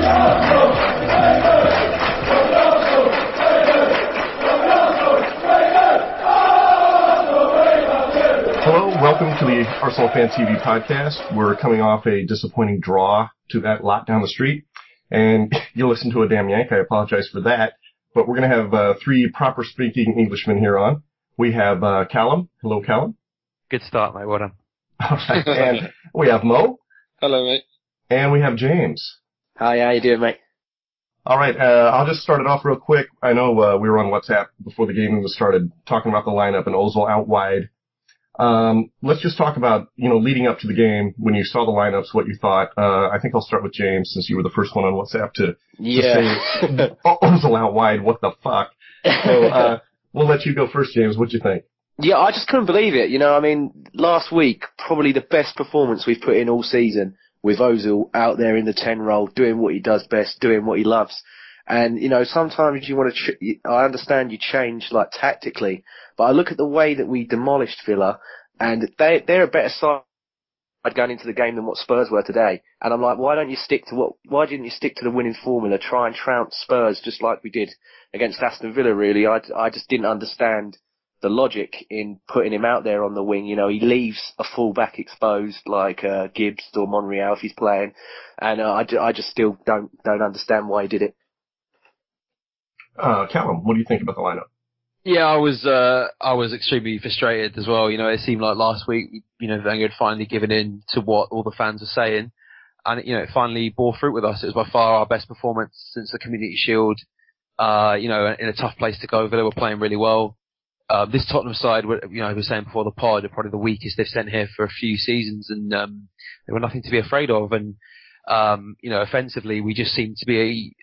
Hello, welcome to the Arsenal Fan TV podcast. We're coming off a disappointing draw to that lot down the street, and you'll listen to a damn Yank. I apologize for that, but we're going to have three proper-speaking Englishmen here on. We have Callum. Hello, Callum. Good start, mate. Well done. All right. And we have Mo. Hello, mate. And we have James. Hi, how you doing, mate? All right, I'll just start it off real quick. I know we were on WhatsApp before the game was started talking about the lineup and Ozil out wide. Let's just talk about, leading up to the game, when you saw the lineups, what you thought. I think I'll start with James, since you were the first one on WhatsApp to say, Ozil out wide, what the fuck? So, we'll let you go first, James. What'd you think? Yeah, I just couldn't believe it. Last week, probably the best performance we've put in all season, with Ozil out there in the 10 role, doing what he does best, doing what he loves. And, sometimes you want to, I understand you change, tactically, but I look at the way that we demolished Villa, and they're a better side going into the game than what Spurs were today. And I'm like, why didn't you stick to the winning formula, try and trounce Spurs just like we did against Aston Villa, really? I just didn't understand the logic in putting him out there on the wing. He leaves a full-back exposed like Gibbs or Monreal if he's playing, and I just still don't understand why he did it. Callum, what do you think about the lineup? Yeah, I was extremely frustrated as well. It seemed like last week, Wenger had finally given in to what all the fans were saying, and it finally bore fruit with us. It was by far our best performance since the Community Shield. In a tough place to go, Villa were playing really well. This Tottenham side, I was saying before the pod, are probably the weakest they've sent here for a few seasons, and they were nothing to be afraid of. And offensively, we just seemed to be,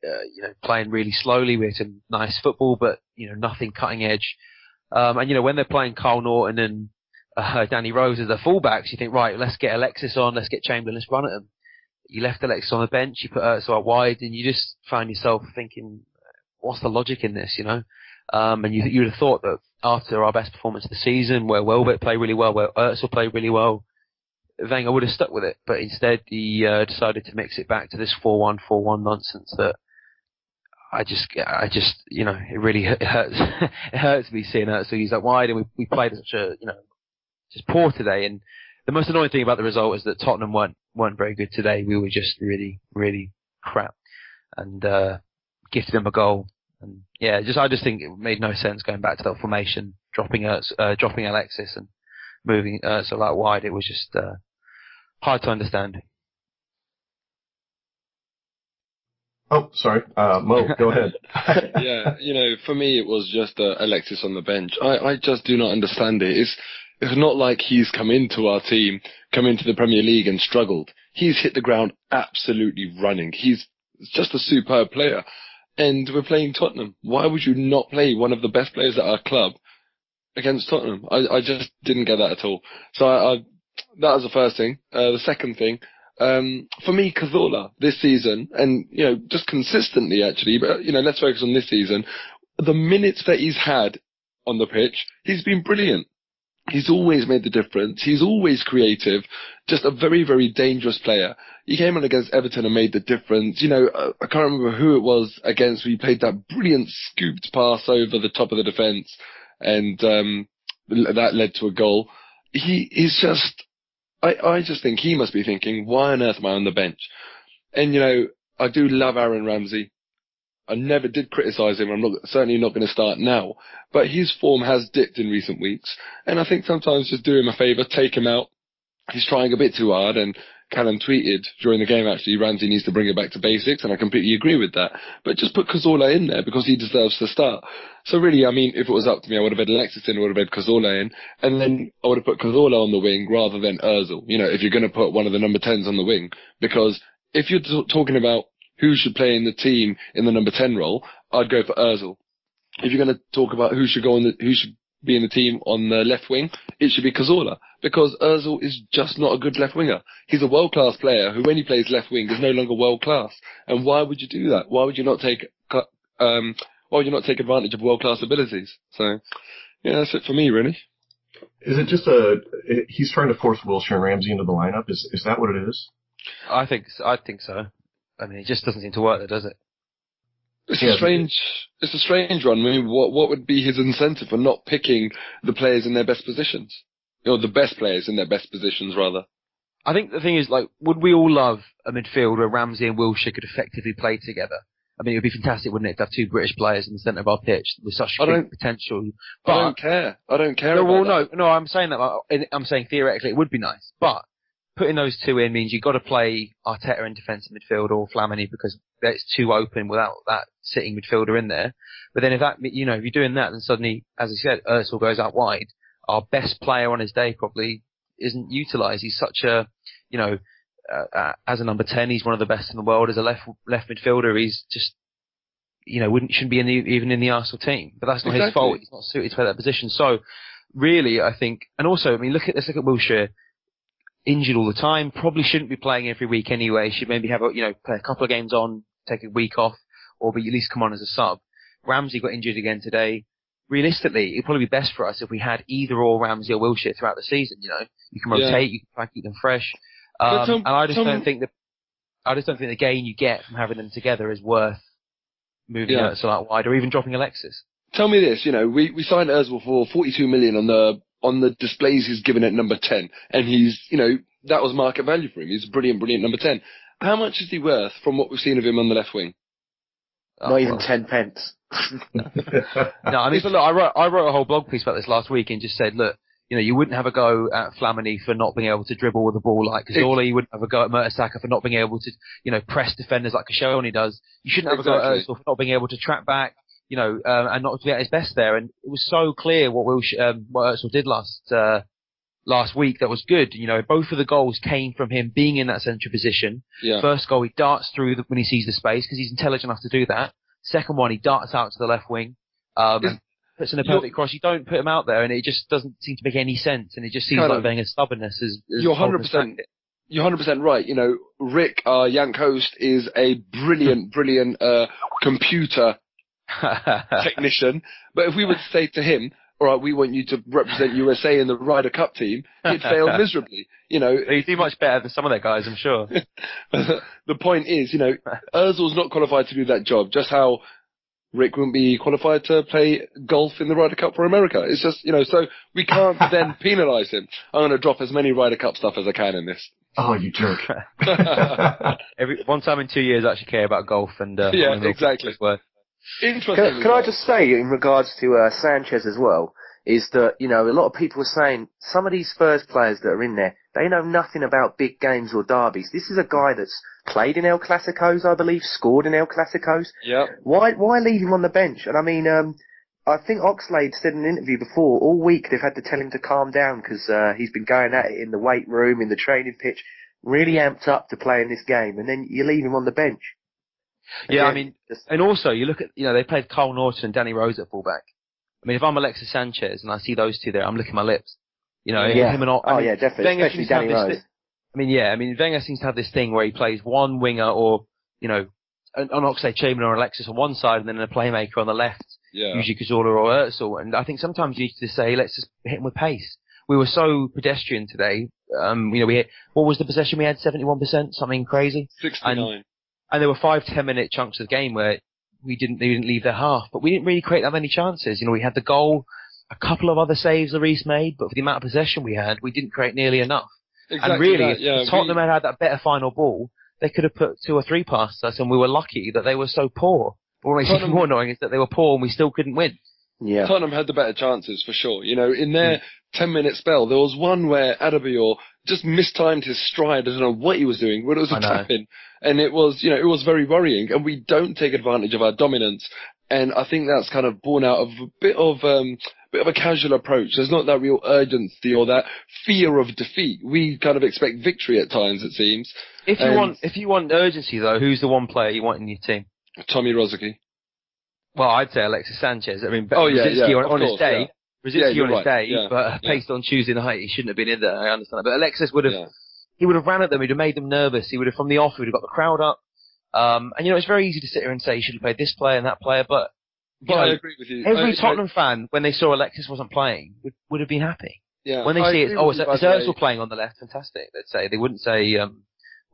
playing really slowly. We had some nice football, but nothing cutting edge. And when they're playing Carl Norton and Danny Rose as their fullbacks, you think, right, let's get Alexis on, let's get Chamberlain, let's run at them. You left Alexis on the bench, you put Ertz out wide, and you just find yourself thinking, what's the logic in this, And you'd have thought that after our best performance of the season, where Welbeck played really well, where Ertz played really well, Wenger would have stuck with it. But instead, he decided to mix it back to this 4-1-4-1 nonsense that I just, it really hurts. It hurts me seeing Ertz use that wide, and we played such a, just poor today. And the most annoying thing about the result is that Tottenham weren't very good today. We were just really, really crap, and gifted them a goal. And yeah, I just think it made no sense going back to that formation, dropping Alexis and moving Ertz out wide. It was just hard to understand. Oh, sorry. Mo, go ahead. Yeah, for me it was just Alexis on the bench. I just do not understand it. It's not like he's come into our team, come into the Premier League and struggled. He's hit the ground absolutely running. He's just a superb player. And we're playing Tottenham. Why would you not play one of the best players at our club against Tottenham? I just didn't get that at all. So that was the first thing. The second thing, for me, Cazorla this season, and just consistently actually, but let's focus on this season. The minutes that he's had on the pitch, he's been brilliant. He's always made the difference. He's always creative. Just a very, very dangerous player. He came on against Everton and made the difference. I can't remember who it was against. We played that brilliant scooped pass over the top of the defence, and that led to a goal. He's just, I just think he must be thinking, why on earth am I on the bench? And I do love Aaron Ramsey. I never did criticise him. I'm certainly not going to start now. But his form has dipped in recent weeks. And I think sometimes just do him a favour, take him out. He's trying a bit too hard. And Callum tweeted during the game, actually, Ramsey needs to bring it back to basics. And I completely agree with that. But just put Cazorla in there because he deserves to start. So really, if it was up to me, I would have had Alexis in, I would have had Cazorla in. And then I would have put Cazorla on the wing rather than Ozil. If you're going to put one of the number 10s on the wing. Because if you're talking about who should play in the team in the number 10 role, I'd go for Ozil. If you're going to talk about who should be in the team on the left wing, it should be Cazorla, because Ozil is just not a good left winger. He's a world-class player who, when he plays left wing, is no longer world-class. And why would you do that? Why would you not take advantage of world-class abilities? So, yeah, that's it for me, really. Is it just he's trying to force Wilshere and Ramsey into the lineup? Is that what it is? I think so. I mean, it just doesn't seem to work there, does it? It's a strange one. I mean, what would be his incentive for not picking the players in their best positions? Or the best players in their best positions, rather. I think the thing is, like, would we all love a midfield where Ramsey and Wilshere could effectively play together? I mean, it would be fantastic, wouldn't it, to have two British players in the centre of our pitch with such big potential. But, I don't care. I don't care. No, I'm saying that. I'm saying theoretically it would be nice, but putting those two in means you've got to play Arteta in defensive midfield or Flamini because it's too open without that sitting midfielder in there. But then if you're doing that, then suddenly, as I said, Özil goes out wide. Our best player on his day probably isn't utilised. He's such a, as a number 10, he's one of the best in the world. As a left midfielder, he's just, shouldn't be even in the Arsenal team. But that's not his fault. He's not suited to play that position. So, really, I think, and also, I mean, let's look at Wilshere. Injured all the time, probably shouldn't be playing every week anyway. Should maybe have play a couple of games on, take a week off, or be at least come on as a sub. Ramsey got injured again today. Realistically, it'd probably be best for us if we had either or Ramsey or Wilshere throughout the season. You can rotate, you can try and keep them fresh. And I just don't think the gain you get from having them together is worth moving Özil out wide or even dropping Alexis. Tell me this, we signed Özil for 42 million on the displays he's given at number 10, and he's, that was market value for him. He's a brilliant number 10. How much is he worth from what we've seen of him on the left wing? Not even 10 pence. No, I mean, look, I wrote a whole blog piece about this last week and just said, look, you wouldn't have a go at Flamini for not being able to dribble with the ball like Cazorla. You wouldn't have a go at Mertesacker for not being able to, press defenders like Koscielny does. You shouldn't have a go at Özil for not being able to track back, and not to be at his best there. And it was so clear what Özil did last week that was good. Both of the goals came from him being in that central position. Yeah. First goal, he darts through when he sees the space because he's intelligent enough to do that. Second one, he darts out to the left wing. And puts in a perfect cross. You don't put him out there, and it just doesn't seem to make any sense. And it just seems like Wenger's stubbornness as you're 100%. You're 100% right. Rick, our Yank host, is a brilliant computer technician. But if we were to say to him, all right, we want you to represent USA in the Ryder Cup team, he'd fail miserably. He'd do much better than some of their guys, I'm sure. The point is, Özil's not qualified to do that job. Just how Rick wouldn't be qualified to play golf in the Ryder Cup for America. It's just, so we can't then penalise him. I'm going to drop as many Ryder Cup stuff as I can in this. Oh, you jerk. One time in 2 years, I actually care about golf and yeah, exactly. Interesting. Can I just say, in regards to Sanchez as well, is that, a lot of people are saying some of these Spurs players that are in there, they know nothing about big games or derbies. This is a guy that's played in El Clasicos, I believe, scored in El Clasicos. Yeah. Why leave him on the bench? And I mean, I think Oxlade said in an interview before, all week they've had to tell him to calm down because he's been going at it in the weight room, in the training pitch, really amped up to play in this game, and then you leave him on the bench. Yeah, I mean, and also you look at, they played Cole Norton and Danny Rose at fullback. I mean, if I'm Alexis Sanchez and I see those two there, I'm licking my lips. Him and definitely, especially Danny Rose. Wenger seems to have this thing where he plays one winger or, an Oxlade-Chamberlain or Alexis on one side and then a playmaker on the left, usually Cazorla or Özil. And I think sometimes you need to say, let's just hit him with pace. We were so pedestrian today. We hit, what was the possession we had? 71%? Something crazy? 69. And there were 5-10 minute chunks of the game where they didn't leave their half, but we didn't really create that many chances. We had the goal, a couple of other saves Lloris made, but for the amount of possession we had, we didn't create nearly enough. Exactly and really, if Tottenham had that better final ball, they could have put 2 or 3 past us, and we were lucky that they were so poor. But what makes it even more annoying is that they were poor and we still couldn't win. Yeah. Tottenham had the better chances for sure. In their 10-minute spell, there was one where Adebayor just mistimed his stride. I don't know what he was doing, but it was a tap-in. And it was, it was very worrying. And we don't take advantage of our dominance. And I think that's kind of born out of a bit of a casual approach. There's not that real urgency or that fear of defeat. We kind of expect victory at times, it seems. If you want urgency though, who's the one player you want in your team? Tommy Rosicky. Well, I'd say Alexis Sanchez. I mean, Rosicky on his day. Rosicky on his day, yeah, but based on Tuesday night, he shouldn't have been in there. I understand that. But Alexis would have, he would have ran at them. He'd have made them nervous. He would have, from the off, he would have got the crowd up. And it's very easy to sit here and say you should have played this player and that player, but I agree with you. Every Tottenham fan, when they saw Alexis wasn't playing, would have been happy. Yeah. When they see it's Özil playing on the left, fantastic. Let's say they wouldn't say,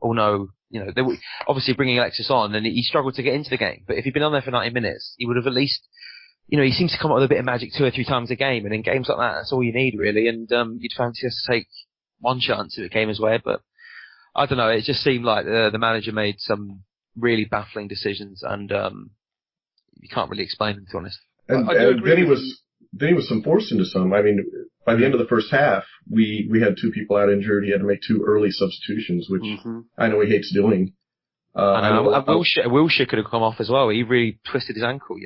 all know, they were obviously bringing Alexis on, and he struggled to get into the game. But if he'd been on there for 90 minutes, he would have at least, he seems to come up with a bit of magic 2 or 3 times a game, and in games like that, that's all you need really. And you'd fancy us to take one chance if it came his way, but I don't know. It just seemed like the manager made some really baffling decisions, and you can't really explain them, to be honest. And then he was forced into some. I mean, by the end of the first half, we had 2 people out injured. He had to make 2 early substitutions, which I know he hates doing. Wilshere could have come off as well. He really twisted his ankle,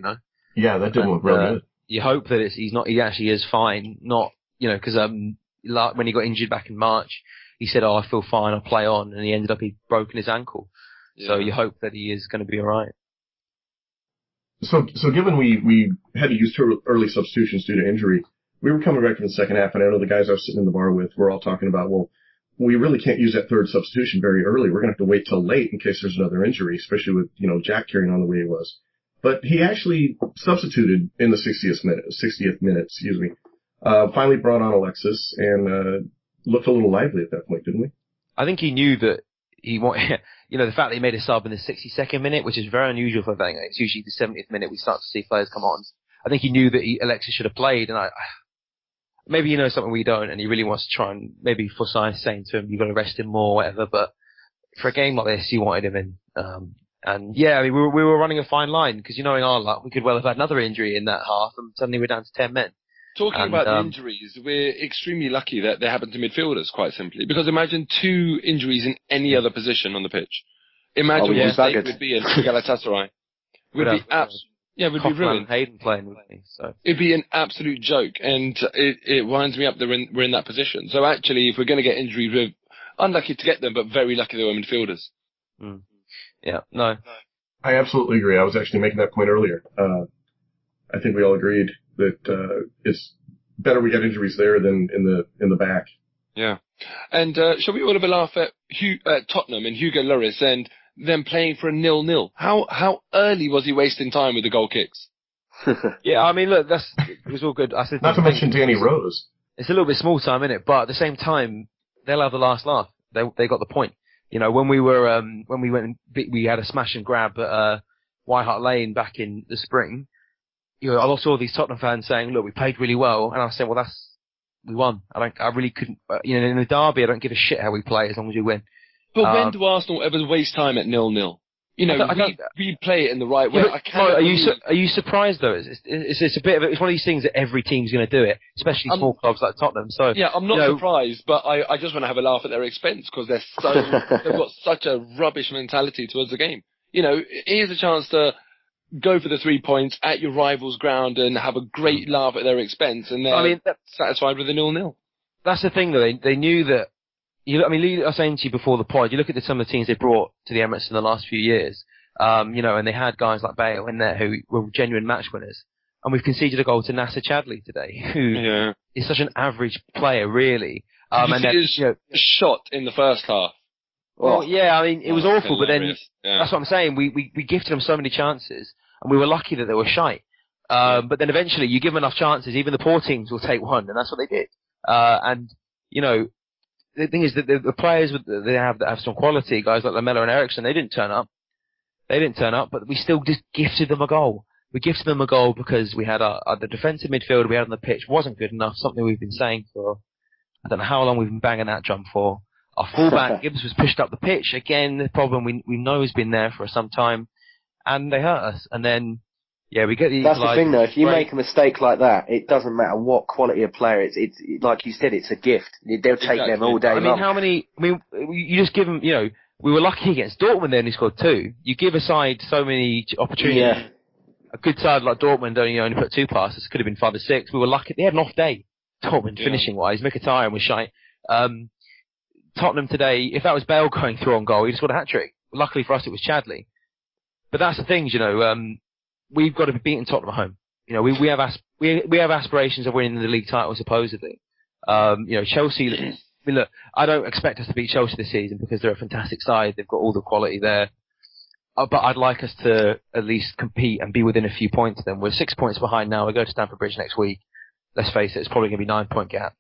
Yeah, that didn't look real good. You hope that he actually is fine. Not, because when he got injured back in March, he said, I feel fine, I'll play on, and he'd broken his ankle. Yeah. So you hope that he is going to be alright. So given we had to use 2 early substitutions due to injury, we were coming back from the second half, and I know the guys I was sitting in the bar with were all talking about, well, we really can't use that 3rd substitution very early. We're going to have to wait till late in case there's another injury, especially with, Jack carrying on the way he was. But he actually substituted in the 60th minute, finally brought on Alexis and looked a little lively at that point, didn't we? I think he knew that he wanted, the fact that he made a sub in the 62nd minute, which is very unusual for Wenger. It's usually the 70th minute we start to see players come on. I think he knew that Alexis should have played, and maybe he knows something we don't, and he really wants to try and maybe Forsyth saying to him, you've got to rest him more, whatever. But for a game like this, he wanted him in. And yeah, I mean, we were running a fine line because, in our luck, we could well have had another injury in that half, and suddenly we're down to 10 men. Talking about the injuries, we're extremely lucky that they happen to midfielders, quite simply. Because imagine 2 injuries in any other position on the pitch. Imagine what state would be in Galatasaray. We'd be ruined. Hayden playing with me, so. It'd be an absolute joke, and it winds me up that we're in that position. So actually, if we're going to get injuries, we're unlucky to get them, but very lucky they were midfielders. Mm. Yeah, no. I absolutely agree. I was actually making that point earlier. I think we all agreed that it's better we get injuries there than in the back. Yeah. And shall we all have a laugh at Tottenham and Hugo Lloris and them playing for a 0-0? How early was he wasting time with the goal kicks? Yeah, I mean, look, it was all good. Not to mention Danny Rose. It's a little bit small time, isn't it? But at the same time, they'll have the last laugh. They got the point. When we went, we had a smash and grab at White Hart Lane back in the spring. I saw these Tottenham fans saying, "Look, we played really well," and I was saying, "Well, we won." I really couldn't. In the derby, I don't give a shit how we play as long as we win. But when do Arsenal ever waste time at 0-0? We play it in the right way. Are you surprised though? It's a bit of it's one of these things that every team's going to do it, especially small clubs like Tottenham. So yeah, I'm not surprised, but I just want to have a laugh at their expense because they've got such a rubbish mentality towards the game. Here's a chance to go for the 3 points at your rival's ground and have a great laugh at their expense, and they're satisfied with the 0-0. That's the thing though. They knew that. I was saying to you before the pod, you look at some of the teams they brought to the Emirates in the last few years, and they had guys like Bale in there who were genuine match winners. And we've conceded a goal to Nasser Chadli today, who is such an average player, really. His shot in the first half. Well, yeah, I mean, it was awful, but then that's what I'm saying. We gifted them so many chances, and we were lucky that they were shite. But then eventually, you give them enough chances, even the poor teams will take one, and that's what they did. The thing is that the players that have some quality, guys like Lamela and Eriksson, they didn't turn up. But we still just gifted them a goal. We gifted them a goal because we had the defensive midfielder we had on the pitch wasn't good enough, something we've been saying for, I don't know how long we've been banging that drum for. Our fullback, Gibbs, was pushed up the pitch. Again, the problem we know has been there for some time, and they hurt us. And then, we get the That's the thing, though. If you make a mistake like that, it doesn't matter what quality of player it's like you said, it's a gift. They'll take them all day long. You just give them, we were lucky against Dortmund then, who scored 2. You give a side so many opportunities. Yeah. A good side like Dortmund only put 2 passes. Could have been 5 or 6. We were lucky. They had an off day, Dortmund, finishing-wise. Mkhitaryan was shite. Tottenham today, if that was Bale going through on goal, he just got a hat-trick. Luckily for us, it was Chadli. But that's the thing, we've got to be beating Tottenham at home. We have aspirations of winning the league title, supposedly. Chelsea, look, I don't expect us to beat Chelsea this season because they're a fantastic side. They've got all the quality there. But I'd like us to at least compete and be within a few points of them. We're 6 points behind now. We go to Stamford Bridge next week. Let's face it, it's probably going to be a 9-point gap.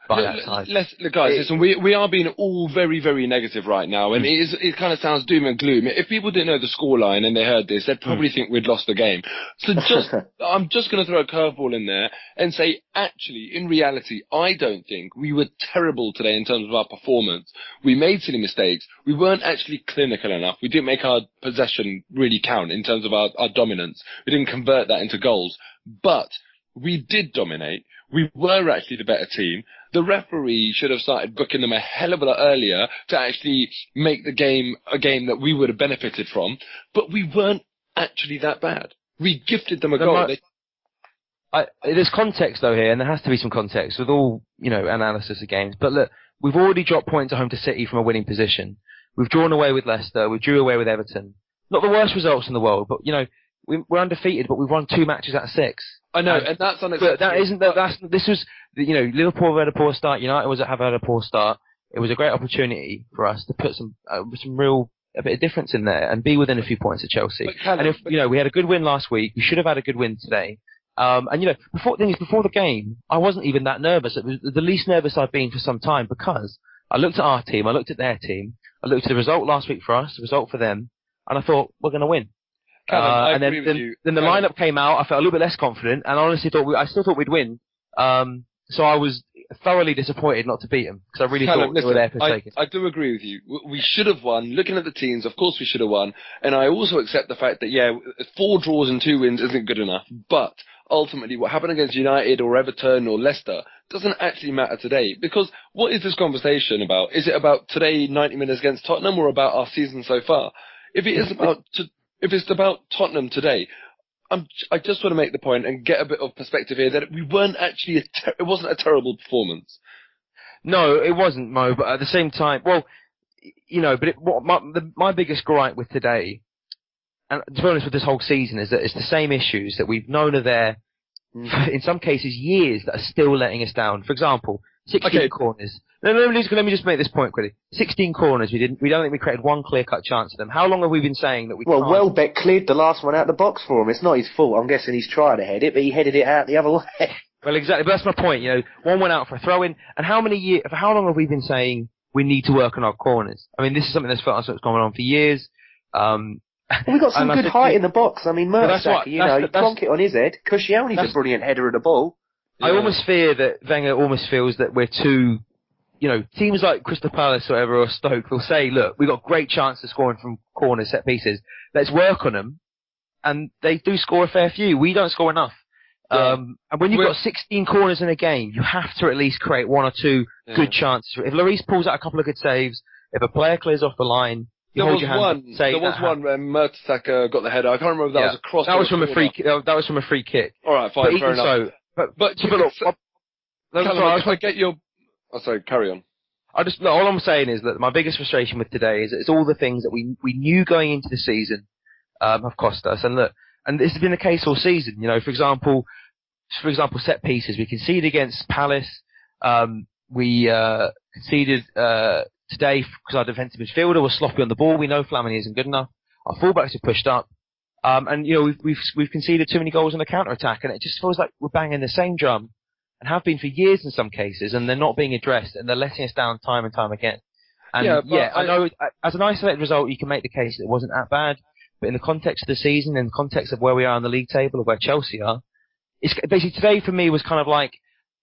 by that time. Look, guys, listen, we are being all very, very negative right now, and it kind of sounds doom and gloom. If people didn't know the scoreline and they heard this, they'd probably think we'd lost the game. So I'm just going to throw a curveball in there and say, actually, in reality, I don't think we were terrible today in terms of our performance. We made silly mistakes. We weren't actually clinical enough. We didn't make our possession really count in terms of our dominance. We didn't convert that into goals. But we did dominate. We were actually the better team. The referee should have started booking them a hell of a lot earlier to actually make the game a game that we would have benefited from. But we weren't actually that bad. We gifted them a goal. There's context though here, and there has to be some context with all, analysis of games. But look, we've already dropped points at home to City from a winning position. We've drawn away with Leicester. We drew away with Everton. Not the worst results in the world, but, we're undefeated, but we've won 2 matches out of 6. I know, and that's unacceptable. But this was, Liverpool had a poor start. United have had a poor start. It was a great opportunity for us to put a bit of difference in there and be within a few points of Chelsea. We had a good win last week. We should have had a good win today. Before the game, I wasn't even that nervous. It was the least nervous I've been for some time because I looked at our team, I looked at their team, I looked at the result last week for us, the result for them, and I thought, we're going to win. Callum, then the lineup came out. I felt a little bit less confident, and I honestly I still thought we'd win. So I was thoroughly disappointed not to beat them because I really thought we were there for a second. I do agree with you. We should have won. Looking at the teams, of course we should have won. And I also accept the fact that 4 draws and 2 wins isn't good enough. But ultimately, what happened against United or Everton or Leicester doesn't actually matter today. Because what is this conversation about? Is it about today, 90 minutes against Tottenham, or about our season so far? If it's about Tottenham today, I just want to make the point and get a bit of perspective here that we weren't actually it wasn't a terrible performance. No, it wasn't, Mo. But at the same time, my biggest gripe with today, and to be honest with this whole season, is that it's the same issues that we've known are there, in some cases years, that are still letting us down. For example, 16 corners. Let me just make this point quickly. 16 corners. We don't think we created one clear-cut chance of them. How long have we been saying that we can't? Well, Welbeck cleared the last one out of the box for him. It's not his fault. I'm guessing he's tried to head it, but he headed it out the other way. Well, exactly. But that's my point. One went out for a throw-in. And for how long have we been saying we need to work on our corners? I mean, this is something that's going on for years. We've got some good height in the box. I mean, Mertesacker, you plonk it on his head. Koscielny's a brilliant header of the ball. I almost fear that Wenger almost feels that we're too, teams like Crystal Palace or Stoke will say, look, we've got great chance of scoring from corners, set pieces. Let's work on them. And they do score a fair few. We don't score enough. Yeah. And when you've got 16 corners in a game, you have to at least create 1 or 2 good chances. If Lloris pulls out a couple of good saves, if a player clears off the line, there was one where Mertesacker got the header. I can't remember if that was a cross. That was from a free kick. That was from a free kick. All right, fine, fair enough. I get your. Oh, sorry, carry on. All I'm saying is that my biggest frustration with today is it's all the things that we knew going into the season have cost us. And look, and this has been the case all season. For example, set pieces. We conceded against Palace. We conceded today because our defensive midfielder was sloppy on the ball. We know Flamini isn't good enough. Our fullbacks are pushed up. And we've conceded too many goals on the counter-attack, and it just feels like we're banging the same drum, and have been for years in some cases, and they're not being addressed, and they're letting us down time and time again. And I know as an isolated result, you can make the case that it wasn't that bad, but in the context of the season, in the context of where we are on the league table, of where Chelsea are, it's basically today for me was kind of like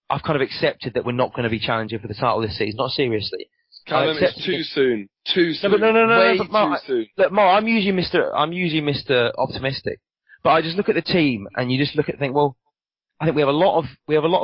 I've kind of accepted that we're not going to be challenging for the title this season, not seriously. Callum, it's too soon. Too soon. No. Too soon. Look, Mark, I'm usually Mr. Optimistic, but I just look at the team and you just look at and think, well, I think we have a lot of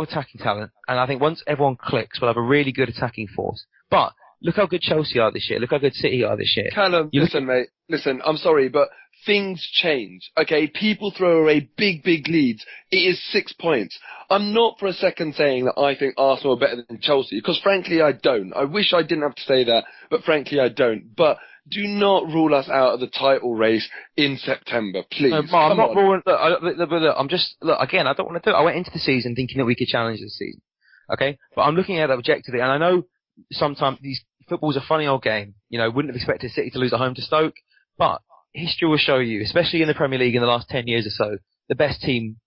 attacking talent, and I think once everyone clicks, we'll have a really good attacking force. But look how good Chelsea are this year. Look how good City are this year. Callum, mate. Listen, I'm sorry, but things change. Okay, people throw away big leads. It is 6 points. I'm not for a second saying that I think Arsenal are better than Chelsea, because frankly I don't. I wish I didn't have to say that, but frankly I don't. But do not rule us out of the title race in September, please. No, I'm not ruling. Look, again, I don't want to do it. I went into the season thinking that we could challenge this season. Okay, but I'm looking at it objectively, and I know sometimes football's a funny old game. Wouldn't have expected City to lose at home to Stoke, but history will show you, especially in the Premier League in the last 10 years or so, the best team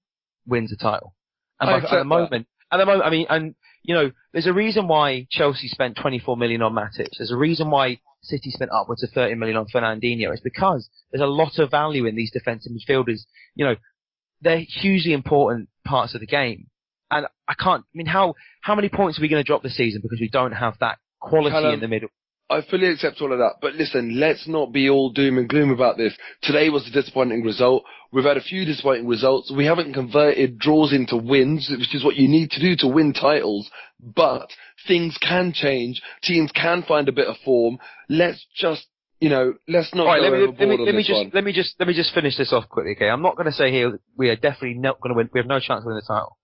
wins the title. And at the moment, I mean, and you know, there's a reason why Chelsea spent 24 million on Matic. There's a reason why City spent upwards of 30 million on Fernandinho. It's because there's a lot of value in these defensive midfielders. You know, they're hugely important parts of the game. And I mean, how many points are we going to drop this season because we don't have that quality in the middle? I fully accept all of that, but listen, let's not be all doom and gloom about this. Today was a disappointing result. We've had a few disappointing results. We haven't converted draws into wins, which is what you need to do to win titles. But things can change. Teams can find a bit of form. Let's just, let's not go overboard on this one. Let me just finish this off quickly, okay? I'm not going to say here we are definitely not going to win. We have no chance of winning the title.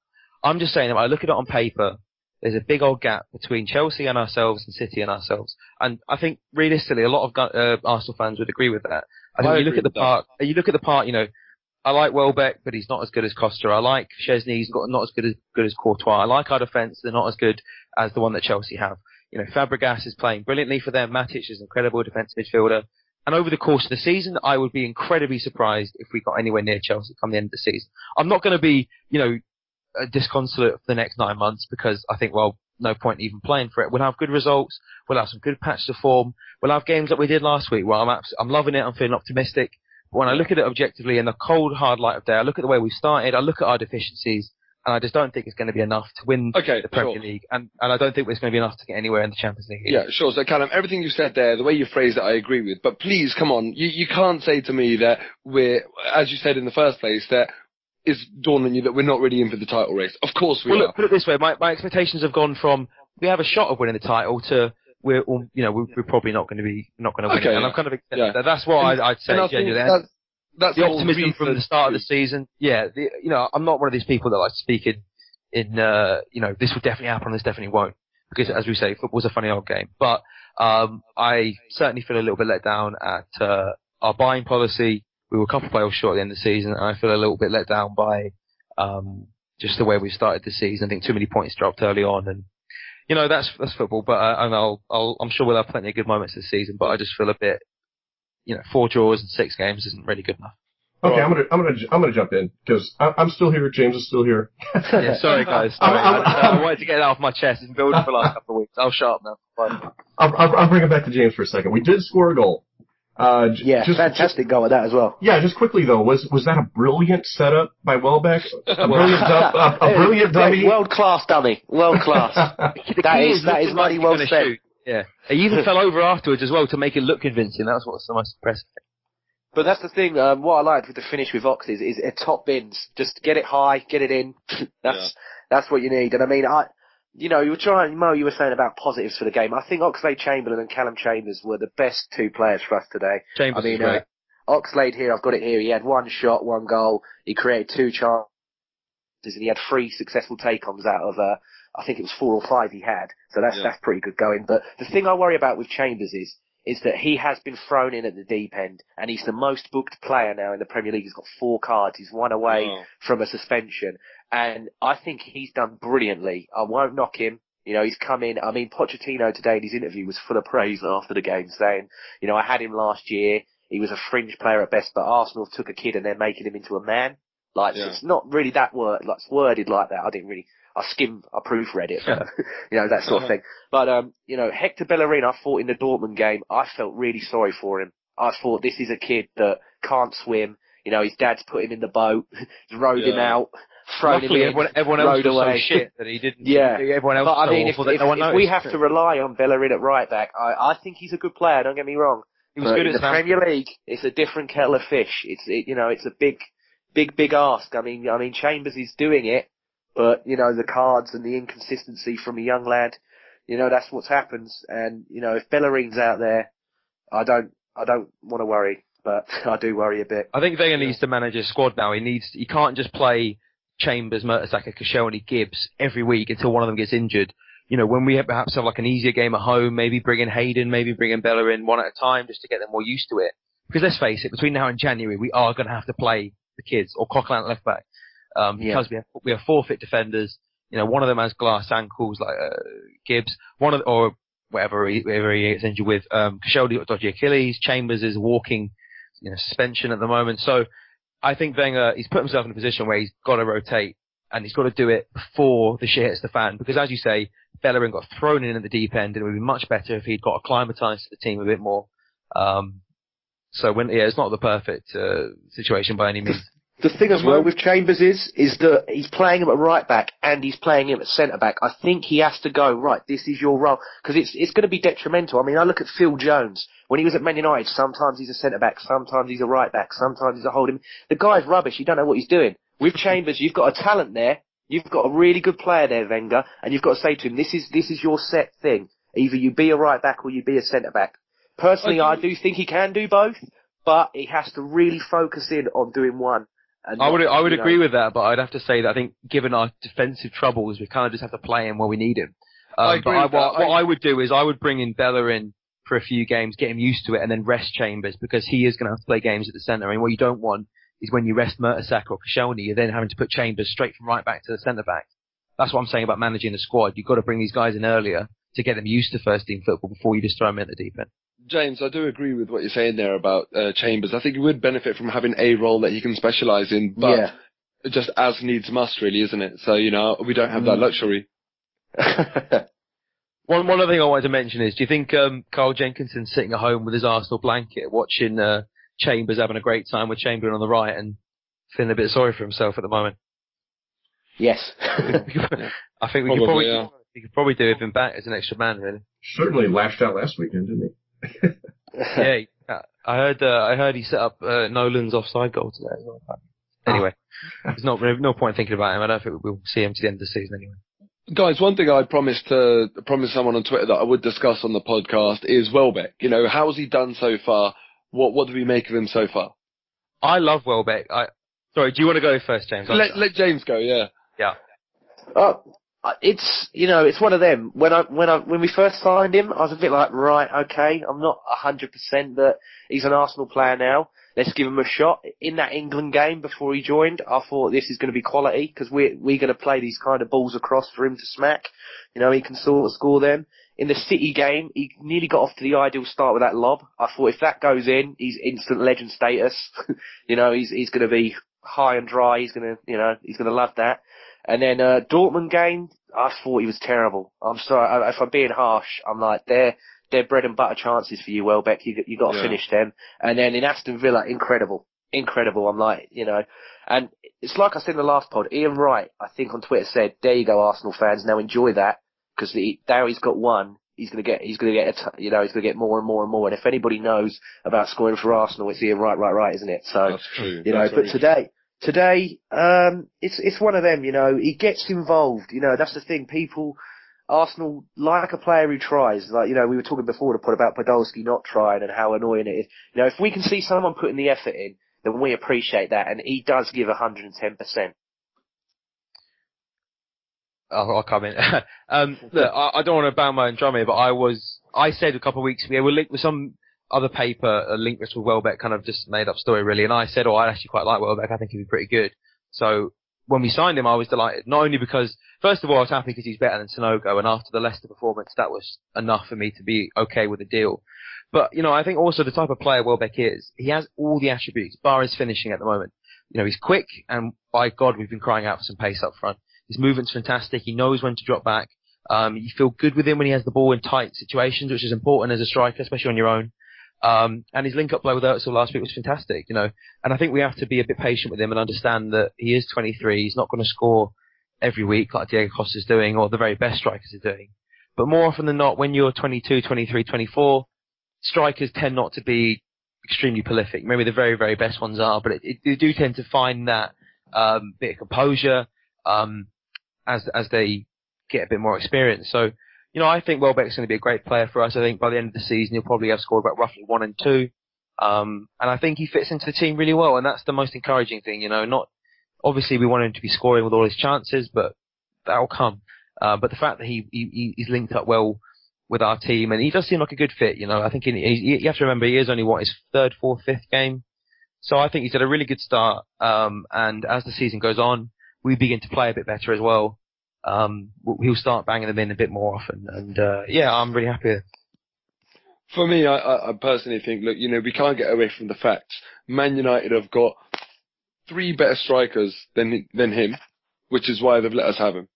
I'm just saying that when I look at it on paper, there's a big old gap between Chelsea and ourselves and City and ourselves. And I think realistically, a lot of Arsenal fans would agree with that. I think you look at the part, I like Welbeck, but he's not as good as Costa. I like Szczesny, he's not as good as Courtois. I like our defence, they're not as good as the one that Chelsea have. Fabregas is playing brilliantly for them. Matic is an incredible defensive midfielder. And over the course of the season, I would be incredibly surprised if we got anywhere near Chelsea come the end of the season. I'm not going to be, disconsolate for the next 9 months because I think, well, no point even playing for it. We'll have good results. We'll have some good patches of form. We'll have games like we did last week where I'm loving it. I'm feeling optimistic. But when I look at it objectively in the cold, hard light of day, I look at the way we started. I look at our deficiencies, and I just don't think it's going to be enough to win the Premier League. And I don't think it's going to be enough to get anywhere in the Champions League. Yeah, sure. So, Callum, everything you said there, the way you phrased it, I agree with. But please, come on. You can't say to me that we're, as you said in the first place, that it's dawned on you that we're not really in for the title race. Of course we are. Look, put it this way, my expectations have gone from we have a shot of winning the title to we're probably not going to win it. And I'm kind of that. That's what I'd say genuinely. That's the optimism from the start of the season. Yeah, I'm not one of these people that like to speak in this will definitely happen, this definitely won't, because as we say, football's a funny old game. But I certainly feel a little bit let down at our buying policy. We were a couple of playoffs short at the end of the season, and I feel a little bit let down by just the way we started the season. I think too many points dropped early on, and that's football. But I'm sure we'll have plenty of good moments this season. But I just feel a bit, 4 draws and 6 games isn't really good enough. Okay, I'm gonna jump in because I'm still here. James is still here. Yeah, sorry guys. I wanted to get it off my chest. It's been building for the last couple of weeks. I'll shut up now. Fine. I'll bring it back to James for a second. We did score a goal. Fantastic goal at that as well. Yeah, just quickly though, was that a brilliant setup by Welbeck? A brilliant dummy? World class dummy. World class. that is money well spent. Yeah. He even fell over afterwards as well to make it look convincing. That's what's the most impressive thing. But that's the thing, what I liked with the finish with Ox is top bins. Just get it high, get it in. That's what you need. And I mean, you were saying about positives for the game. I think Oxlade-Chamberlain and Callum Chambers were the best 2 players for us today. Chambers is great. Oxlade here, I've got it here. He had 1 shot, 1 goal. He created 2 chances, and he had 3 successful take-ons out of, I think it was 4 or 5 he had. So that's pretty good going. But the thing I worry about with Chambers is that he has been thrown in at the deep end, and he's the most booked player now in the Premier League. He's got 4 cards. He's 1 away from a suspension. And I think he's done brilliantly. I won't knock him. He's come in. I mean, Pochettino today in his interview was full of praise after the game, saying, I had him last year. He was a fringe player at best, but Arsenal took a kid and they're making him into a man. It's not really that worded like that. I proofread it, that sort of thing. But, Hector Bellerin, I thought in the Dortmund game, I felt really sorry for him. I thought this is a kid that can't swim. His dad's put him in the boat, rowed him out, thrown him in, everyone else was so shit that he didn't. Everyone else but I mean, so if we have to rely on Bellerin at right back, I think he's a good player, don't get me wrong. He was good in the Premier League, it's a different kettle of fish. It's a big ask. I mean, Chambers is doing it, but, the cards and the inconsistency from a young lad, that's what happens. And, if Bellerin's out there, I don't want to worry, but I do worry a bit. I think Wenger needs to manage his squad now. He can't just play Chambers, Mertesacker, Koscielny, Gibbs every week until one of them gets injured. When we perhaps have like an easier game at home, maybe bring in Hayden, maybe bring in Bellerin 1 at a time just to get them more used to it. Because let's face it, between now and January, we are going to have to play the kids, or Coquelin at left back. Because we have 4 fit defenders. One of them has glass ankles like Gibbs, or whatever he gets injured with. Koscielny got dodgy Achilles. Chambers is walking, suspension at the moment. So I think Wenger, he's put himself in a position where he's got to rotate and he's got to do it before the shit hits the fan. Because as you say, Bellerin got thrown in at the deep end, and it would be much better if he'd got acclimatised to the team a bit more. So it's not the perfect situation by any means. The thing as well with Chambers is that he's playing him at right back and he's playing him at centre back. I think he has to go, right, this is your role. Because it's going to be detrimental. I mean, I look at Phil Jones. When he was at Man United, sometimes he's a centre back, sometimes he's a right back, sometimes he's a holding. The guy's rubbish. You don't know what he's doing. With Chambers, you've got a talent there. You've got a really good player there, Wenger. And you've got to say to him, this is your set thing. Either you be a right back or you be a centre back. Personally, I do think he can do both, but he has to really focus in on doing one. I would agree with that, but I'd have to say that I think given our defensive troubles, we kind of just have to play him where we need him. What I would do is I would bring in Bellerin for a few games, get him used to it, and then rest Chambers because he is going to have to play games at the centre. And what you don't want is when you rest Mertesacker or Koscielny, you're then having to put Chambers straight from right back to the centre back. That's what I'm saying about managing the squad. You've got to bring these guys in earlier to get them used to first team football before you just throw them in the deep end. James, I do agree with what you're saying there about Chambers. I think he would benefit from having a role that he can specialise in, but just as needs must, really, isn't it? So, we don't have that luxury. One other thing I wanted to mention is, do you think Carl Jenkinson's sitting at home with his Arsenal blanket, watching Chambers having a great time with Chamberlain on the right and feeling a bit sorry for himself at the moment? Yes. I think we could probably do with him back as an extra man, really. Certainly lashed out last weekend, didn't he? Yeah, I heard he set up Nolan's offside goal today as well. Anyway, there's no point thinking about him. I don't think we'll see him to the end of the season anyway. Guys, one thing I promised someone on Twitter that I would discuss on the podcast is Welbeck. How's he done so far? What do we make of him so far? I love Welbeck. Sorry, do you want to go first, James? Let James go. Yeah. Yeah. It's one of them. When we first signed him, I was a bit like, right, okay, I'm not 100% that he's an Arsenal player now. Let's give him a shot. In that England game before he joined, I thought this is going to be quality because we're going to play these kind of balls across for him to smack. He can sort of score them. In the City game, he nearly got off to the ideal start with that lob. I thought if that goes in, he's instant legend status. He's going to be high and dry. He's going to love that. And then Dortmund game, I thought he was terrible. I'm sorry, if I'm being harsh, I'm like, they're bread and butter chances for you, Welbeck. You got to finish them. And then in Aston Villa, incredible. I'm like, and it's like I said in the last pod. Ian Wright, I think on Twitter said, "There you go, Arsenal fans. Now enjoy that because now he's got one. He's gonna get more and more and more. And if anybody knows about scoring for Arsenal, it's Ian Wright, isn't it? So that's true. But Today, it's one of them, he gets involved, that's the thing. Arsenal like a player who tries, like, we were talking before the pod about Podolski not trying and how annoying it is. If we can see someone putting the effort in, then we appreciate that, and he does give 110%. I'll come in. Look, I don't want to bang my own drum here, but I said a couple of weeks ago, we're linked with some other paper, a link with Welbeck, kind of just made up story really, and I said, I actually quite like Welbeck, I think he'd be pretty good. So when we signed him, I was delighted, not only because, first of all, I was happy because he's better than Sanogo, and after the Leicester performance, that was enough for me to be okay with the deal. But, I think also the type of player Welbeck is, he has all the attributes, bar his finishing at the moment. He's quick, and by God, we've been crying out for some pace up front. His movement's fantastic, he knows when to drop back. You feel good with him when he has the ball in tight situations, which is important as a striker, especially on your own. And his link-up play with Özil last week was fantastic, and I think we have to be a bit patient with him and understand that he is 23, he's not going to score every week like Diego Costa's doing or the very best strikers are doing. But more often than not, when you're 22, 23, 24, strikers tend not to be extremely prolific. Maybe the very, very best ones are, but they do tend to find that bit of composure as they get a bit more experience. So, I think Welbeck's going to be a great player for us. I think by the end of the season, he'll probably have scored about roughly 1 and 2. And I think he fits into the team really well, and that's the most encouraging thing, Not obviously we want him to be scoring with all his chances, but that'll come. But the fact that he's linked up well with our team, and he does seem like a good fit, I think you have to remember he is only his 3rd, 4th, 5th game. So I think he's had a really good start. And as the season goes on, we begin to play a bit better as well. He'll start banging them in a bit more often, and I'm really happy. For me, I personally think, look, we can't get away from the facts. Man United have got 3 better strikers than him, which is why they've let us have him.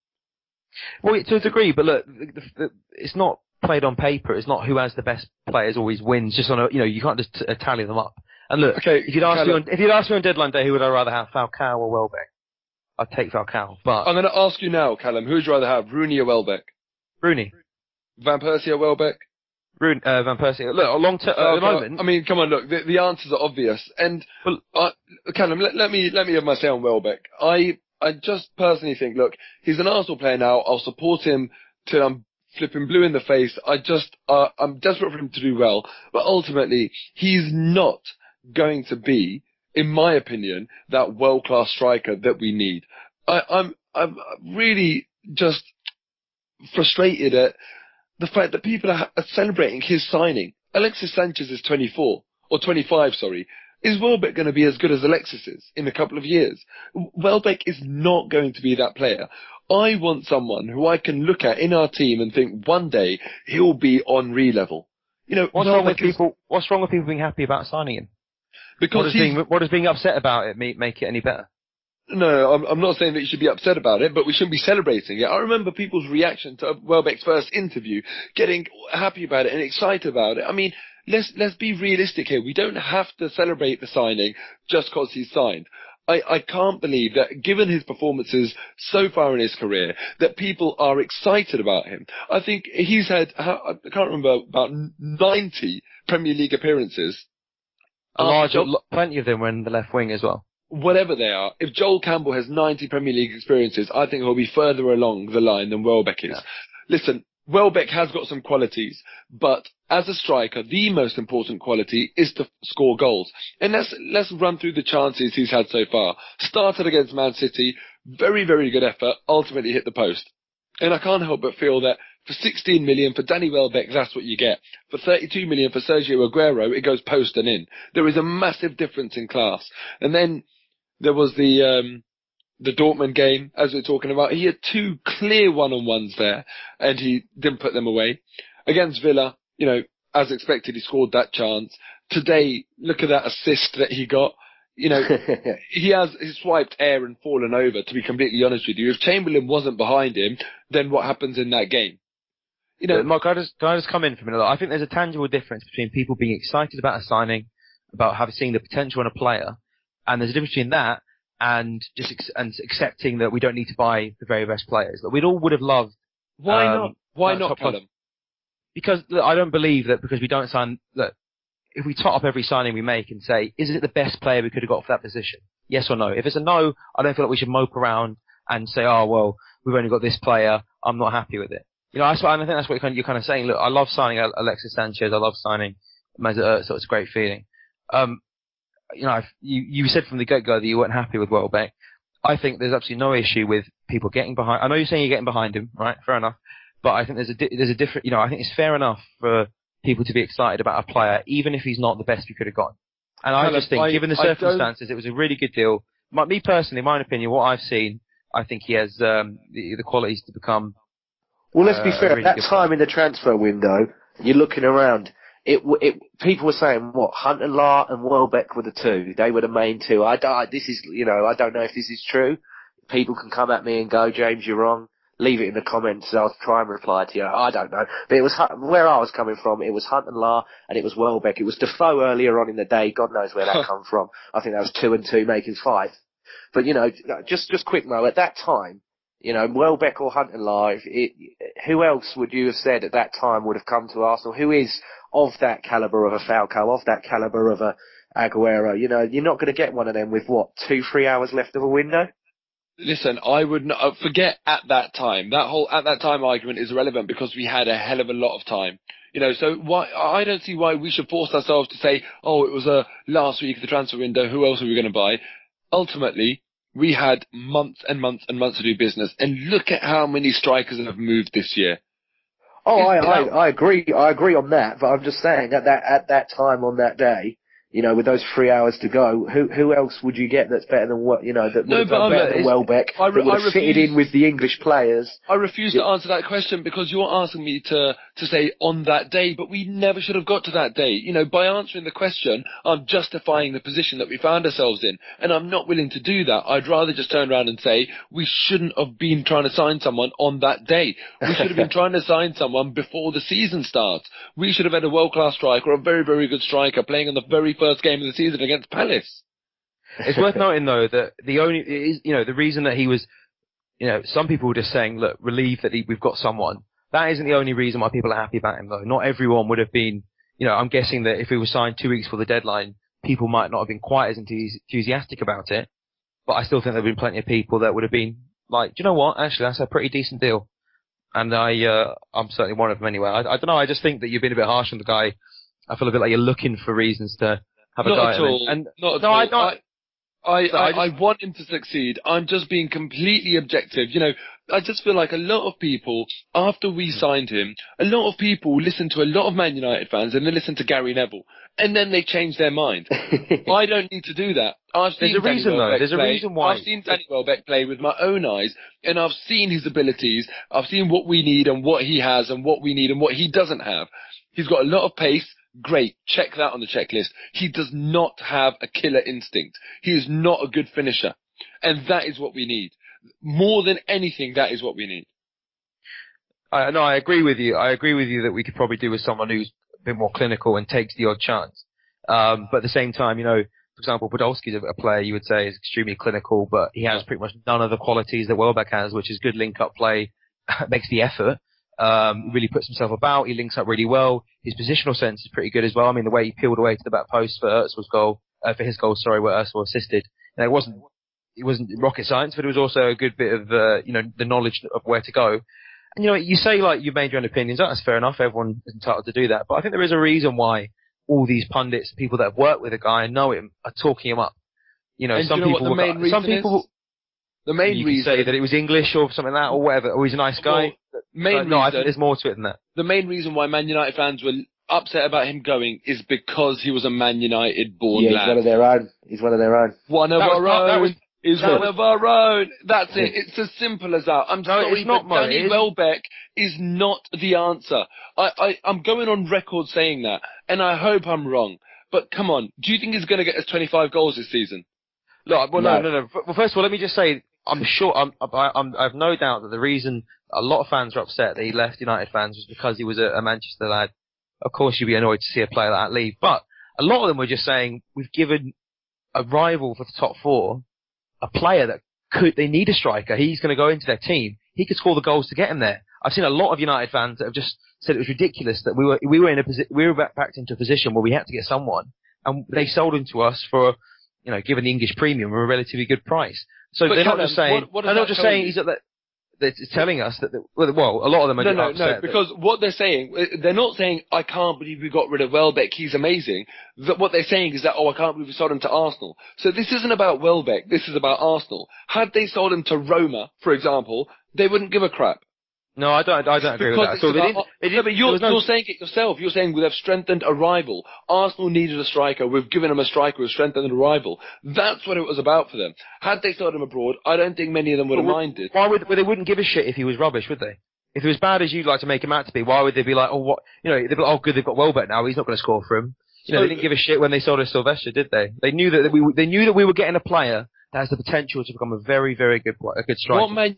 Well, to a degree, but look, it's not played on paper. It's not who has the best players always wins. Just on a, you can't just tally them up. And look, Okay, if you'd ask me on deadline day, who would I rather have, Falcao or Welbeck? I'd take Falcao. But I'm going to ask you now, Callum, who would you rather have, Rooney or Welbeck? Rooney. Van Persie or Welbeck? Van Persie. Look, long term at the moment. I mean, come on, look, the answers are obvious. And Callum, let me have my say on Welbeck. I just personally think, look, he's an Arsenal player now. I'll support him till I'm flipping blue in the face. I'm desperate for him to do well, but ultimately, he's not going to be, in my opinion, that world-class striker that we need. I'm really just frustrated at the fact that people are celebrating his signing. Alexis Sanchez is 24, or 25, sorry. Is Welbeck going to be as good as Alexis is in a couple of years? Welbeck is not going to be that player. I want someone who I can look at in our team and think one day he'll be on re-level. What's wrong with people being happy about signing him? Because what does being upset about it make it any better? No, I'm not saying that you should be upset about it, but we shouldn't be celebrating it. I remember people's reaction to Welbeck's first interview, getting happy about it and excited about it. I mean, let's be realistic here. We don't have to celebrate the signing just because he's signed. I can't believe that, given his performances so far in his career, that people are excited about him. I think he's had, I can't remember, about 90 Premier League appearances. Plenty of them were in the left wing as well. Whatever they are, if Joel Campbell has 90 Premier League experiences, I think he'll be further along the line than Welbeck is. Yeah. Listen, Welbeck has got some qualities, but as a striker, the most important quality is to score goals. And let's run through the chances he's had so far. Started against Man City, very, very good effort, ultimately hit the post. And I can't help but feel that for 16 million for Danny Welbeck, that's what you get. For 32 million for Sergio Aguero, it goes post and in. There is a massive difference in class. And then there was the Dortmund game, as we're talking about. He had two clear one-on-ones there, and he didn't put them away. Against Villa, as expected, he scored that chance. Today, look at that assist that he got. He's swiped air and fallen over, to be completely honest with you. If Chamberlain wasn't behind him, then what happens in that game? Mark, can I just come in for a minute? I think there's a tangible difference between people being excited about a signing, about seeing the potential in a player, and there's a difference between that and just accepting that we don't need to buy the very best players. That we'd all would have loved. Why not? Why not, Callum? Because I don't believe that because we don't sign that. If we tot up every signing we make and say, is it the best player we could have got for that position? Yes or no? If it's a no, I don't feel like we should mope around and say, oh, well, we've only got this player. I'm not happy with it. I think that's what you're kind of saying. Look, I love signing Alexis Sanchez. I love signing Mesut, so it's a great feeling. You said from the get-go that you weren't happy with Welbeck. I think there's absolutely no issue with people getting behind. I know you're saying you're getting behind him, right? Fair enough. But I think there's a different, I think it's fair enough for people to be excited about a player, even if he's not the best we could have gotten. And I just think, given the circumstances, it was a really good deal. Me personally, in my opinion, what I've seen, I think he has the qualities to become. Well, let's be fair. At that time in the transfer window, you're looking around. People were saying what Huntelaar and Welbeck were the two. They were the main two. I don't know if this is true. People can come at me and go, James, you're wrong. Leave it in the comments. I'll try and reply to you. I don't know. But it was where I was coming from. It was Huntelaar and it was Welbeck. It was Defoe earlier on in the day. God knows where that come from. I think that was 2 and 2 making 5. But just quick note. At that time, Welbeck or Huntelaar. Who else would you have said at that time would have come to Arsenal? Who is of that calibre of a Falcao, of that calibre of a Aguero? You're not going to get one of them with 2-3 hours left of a window. Listen, I would not forget at that time. That whole at that time argument is irrelevant because we had a hell of a lot of time. So why I don't see why we should force ourselves to say, oh, it was last week of the transfer window. Who else are we going to buy? Ultimately, we had months and months and months to do business, and look at how many strikers have moved this year. Oh, I agree. I agree on that. But I'm just saying at that time on that day, with those 3 hours to go, who else would you get that's better than what, that would have done better than Welbeck, that would have fitted in with the English players? I refuse to answer that question because you're asking me to say on that day, but we never should have got to that day. By answering the question, I'm justifying the position that we found ourselves in, and I'm not willing to do that. I'd rather just turn around and say we shouldn't have been trying to sign someone on that day. We should have been trying to sign someone before the season starts. We should have had a world-class striker, a very, very good striker, playing in the very first game of the season against Palace. It's worth noting though that the reason that he was, some people were just saying, look, relieved that we've got someone. That isn't the only reason why people are happy about him though. Not everyone would have been, I'm guessing that if he was signed 2 weeks before the deadline, people might not have been quite as enthusiastic about it. But I still think there have been plenty of people that would have been like, do you know what? Actually, that's a pretty decent deal. And I'm certainly one of them anyway. I don't know. I just think that you've been a bit harsh on the guy. I feel a bit like you're looking for reasons to have a guy. Not at all. Not at all. I want him to succeed. I'm just being completely objective. I just feel like a lot of people, after we signed him, a lot of people listen to a lot of Man United fans and they listen to Gary Neville. And then they change their mind. I don't need to do that. There's a reason though. There's a reason why. I've seen Danny Welbeck play with my own eyes, and I've seen his abilities. I've seen what we need and what he has and what we need and what he doesn't have. He's got a lot of pace. Great. Check that on the checklist. He does not have a killer instinct. He is not a good finisher. And that is what we need. More than anything, that is what we need. No, I agree with you. I agree with you that we could probably do with someone who's a bit more clinical and takes the odd chance. But at the same time, for example, Podolski's a player you would say is extremely clinical, but he has pretty much none of the qualities that Welbeck has, which is good link-up play, makes the effort, really puts himself about, he links up really well. His positional sense is pretty good as well. I mean, the way he peeled away to the back post for his goal, where Özil assisted. It wasn't rocket science, but it was also a good bit of, the knowledge of where to go. And, you say, you've made your own opinions. That's fair enough. Everyone is entitled to do that. But I think there is a reason why all these pundits, people that have worked with a guy and know him, are talking him up. Some people say that it was English or something like that, or whatever, or he's a nice guy. No, I think there's more to it than that. The main reason why Man United fans were upset about him going is because he was a Man United born lad. He's one of their own. He's one of their own. One of our own. Is one of our own. That's it. It's as simple as that. I'm sorry, but Danny Welbeck is not the answer. I'm going on record saying that, and I hope I'm wrong. But come on, do you think he's going to get us 25 goals this season? Look, no. Well, first of all, let me just say, I'm sure, I have no doubt that the reason a lot of fans are upset that he left United fans was because he was a Manchester lad. Of course, you'd be annoyed to see a player like that leave. But a lot of them were just saying, we've given a rival for the top four a player that they need a striker. He's going to go into their team. He could score the goals to get him there. I've seen a lot of United fans that have just said it was ridiculous that we were backed into a position where we had to get someone, and they sold him to us for, given the English premium, a relatively good price. So they're not just saying. They're not just saying he's at that. They're telling us that. Well, a lot of them are upset. No, because what they're saying, they're not saying, I can't believe we got rid of Welbeck, he's amazing. What they're saying is that, I can't believe we sold him to Arsenal. So this isn't about Welbeck, this is about Arsenal. Had they sold him to Roma, for example, they wouldn't give a crap. No, I don't agree with that. So but you're saying it yourself. You're saying they've strengthened a rival. Arsenal needed a striker. We've given them a striker who's strengthened a rival. That's what it was about for them. Had they sold him abroad, I don't think many of them would have minded. Why would they wouldn't give a shit if he was rubbish, would they? If he was bad as you'd like to make him out to be, why would they be like, they'd be like, oh, good, they've got Welbeck now. He's not going to score for him. They didn't give a shit when they sold us Sylvester, did they? They knew that we were getting a player that has the potential to become a very, very good striker. What Man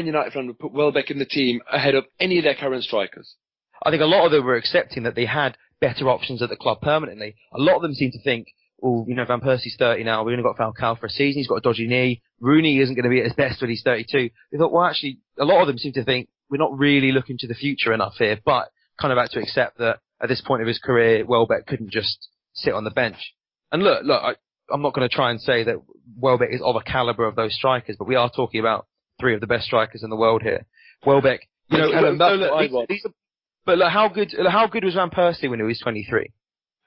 United fan would put Welbeck in the team ahead of any of their current strikers? I think a lot of them were accepting that they had better options at the club permanently. A lot of them seem to think, Van Persie's 30 now, we've only got Falcao for a season, he's got a dodgy knee, Rooney isn't going to be at his best when he's 32. They thought, well, actually, a lot of them seem to think we're not really looking to the future enough here, but kind of had to accept that at this point of his career, Welbeck couldn't just sit on the bench. And look, I'm not going to try and say that Welbeck is of a caliber of those strikers, but we are talking about three of the best strikers in the world here. Welbeck, but how good was Van Persie when he was 23?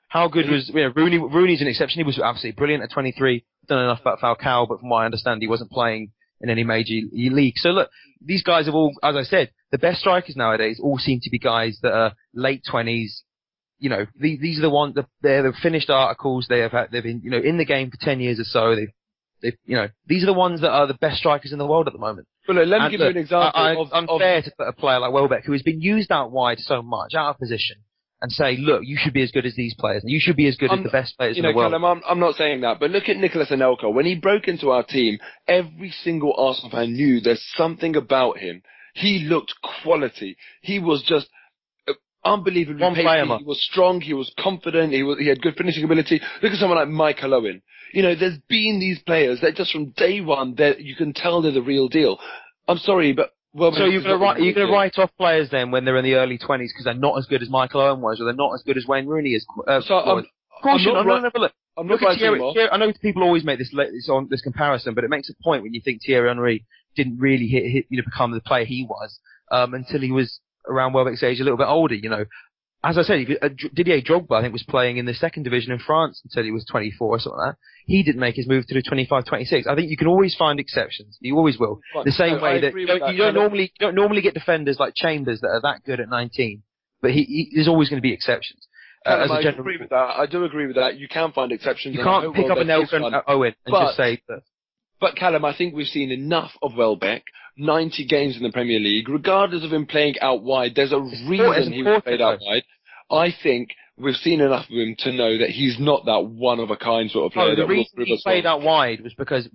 How good was Rooney? Rooney's an exception. He was absolutely brilliant at 23. Don't know enough about Falcao, but from what I understand, he wasn't playing in any major league. So look, these guys have all, as I said, the best strikers nowadays all seem to be guys that are late 20s. you know, these are the ones, they're the finished articles. They've been, you know, in the game for 10 years or so. You know, these are the ones that are the best strikers in the world at the moment. Well, look, let me give you an example. Unfair to put a player like Welbeck, who has been used out wide so much, out of position, and say, look, you should be as good as these players, and you should be as good as the best players in the world. Callum, I'm not saying that, but look at Nicolas Anelka. When he broke into our team, every single Arsenal fan knew there's something about him. He looked quality. He was just unbelievably pacey. He was strong. He was confident. He had good finishing ability. Look at someone like Michael Owen. You know, there's been these players that just from day one, that you can tell they're the real deal. I'm sorry, but so you're going to write off players then when they're in the early 20s because they're not as good as Michael Owen was, or they're not as good as Wayne Rooney is. Look at Thierry. I know people always make this comparison, but it makes a point when you think Thierry Henry didn't really become the player he was until he was around Welbeck's age, a little bit older. You know, as I said, Didier Drogba, I think, was playing in the second division in France until he was 24 or something like that. He didn't make his move to the 25, 26. I think you can always find exceptions. You always will. The same way that you don't normally get defenders like Chambers that are that good at 19, but there's always going to be exceptions. I agree with that. I do agree with that. You can find exceptions. You can't pick up a Nelson Owen and just say that. But Callum, I think we've seen enough of Welbeck. 90 games in the Premier League, regardless of him playing out wide. There's a reason he was played out wide. I think we've seen enough of him to know that he's not that one-of-a-kind sort of player. No, the reason he played out wide was because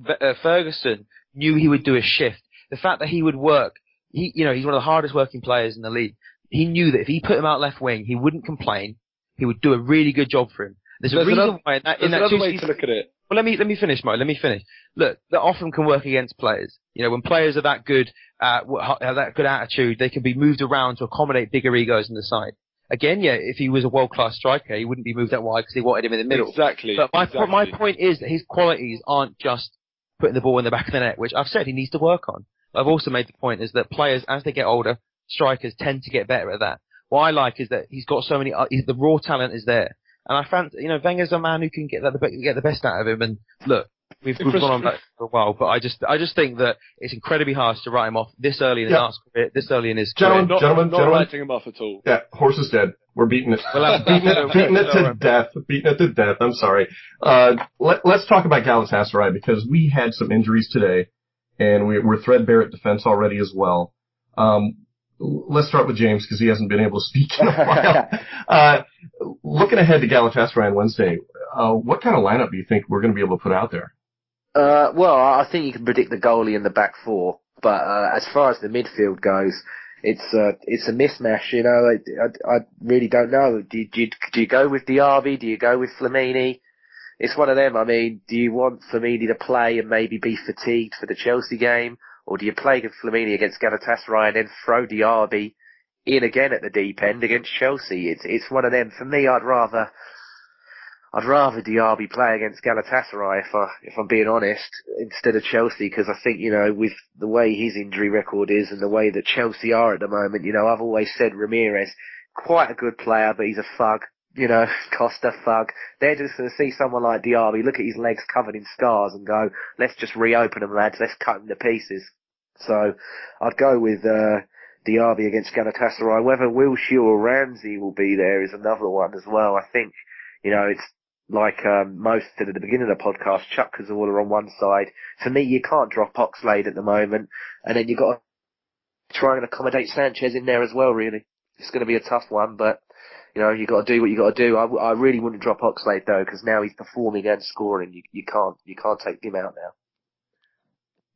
Ferguson knew he would do a shift. The fact that he would work, he's one of the hardest working players in the league. He knew that if he put him out left wing, he wouldn't complain. He would do a really good job for him. There's a reason why in that way to look at it. Well, let me finish, Mo. Let me finish. Look, that often can work against players. You know, when players are that good, have that good attitude, they can be moved around to accommodate bigger egos in the side. Again, yeah, if he was a world-class striker, he wouldn't be moved that wide because they wanted him in the middle. Exactly. But my point is that his qualities aren't just putting the ball in the back of the net, which I've said he needs to work on. I've also made the point is that players, as they get older, strikers tend to get better at that. What I like is that he's got so many, the raw talent is there. And I fancy, Wenger's a man who can get the best out of him. And look, we've gone on that for a while, but I just think that it's incredibly harsh to write him off this early in his career, this early in his career. Gentlemen, not writing him off at all. Yeah, horse is dead. We're beating it. Beating it to death. Beating it to death. I'm sorry. Let's talk about Galatasaray because we had some injuries today, and we're threadbare at defense already as well. Let's start with James because he hasn't been able to speak in a while. Looking ahead to Galatasaray on Wednesday, what kind of lineup do you think we're going to be able to put out there? Well, I think you can predict the goalie in the back four, but as far as the midfield goes, it's a mismatch. You know, I really don't know. Do you go with Diaby? Do you go with Flamini? It's one of them. I mean, do you want Flamini to play and maybe be fatigued for the Chelsea game? Or do you play Flamini against Galatasaray and then throw Diaby in again at the deep end against Chelsea? It's one of them. For me, I'd rather Diaby play against Galatasaray if I'm being honest, instead of Chelsea, because I think, with the way his injury record is and the way that Chelsea are at the moment, I've always said Ramirez, quite a good player, but he's a thug. Costa thug. They're just going to see someone like Diaby, look at his legs covered in scars and go, let's just reopen them, lads, let's cut them to pieces. So I'd go with Diaby against Galatasaray. Whether Wilshere or Ramsey will be there is another one as well. I think, it's like most said at the beginning of the podcast, Chuck Cazorla on one side. For me, you can't drop Oxlade at the moment, and then you've got to try and accommodate Sanchez in there as well, really. It's going to be a tough one, but you got to do what you got to do. I really wouldn't drop Oxlade though, because now he's performing and scoring. You can't take him out now.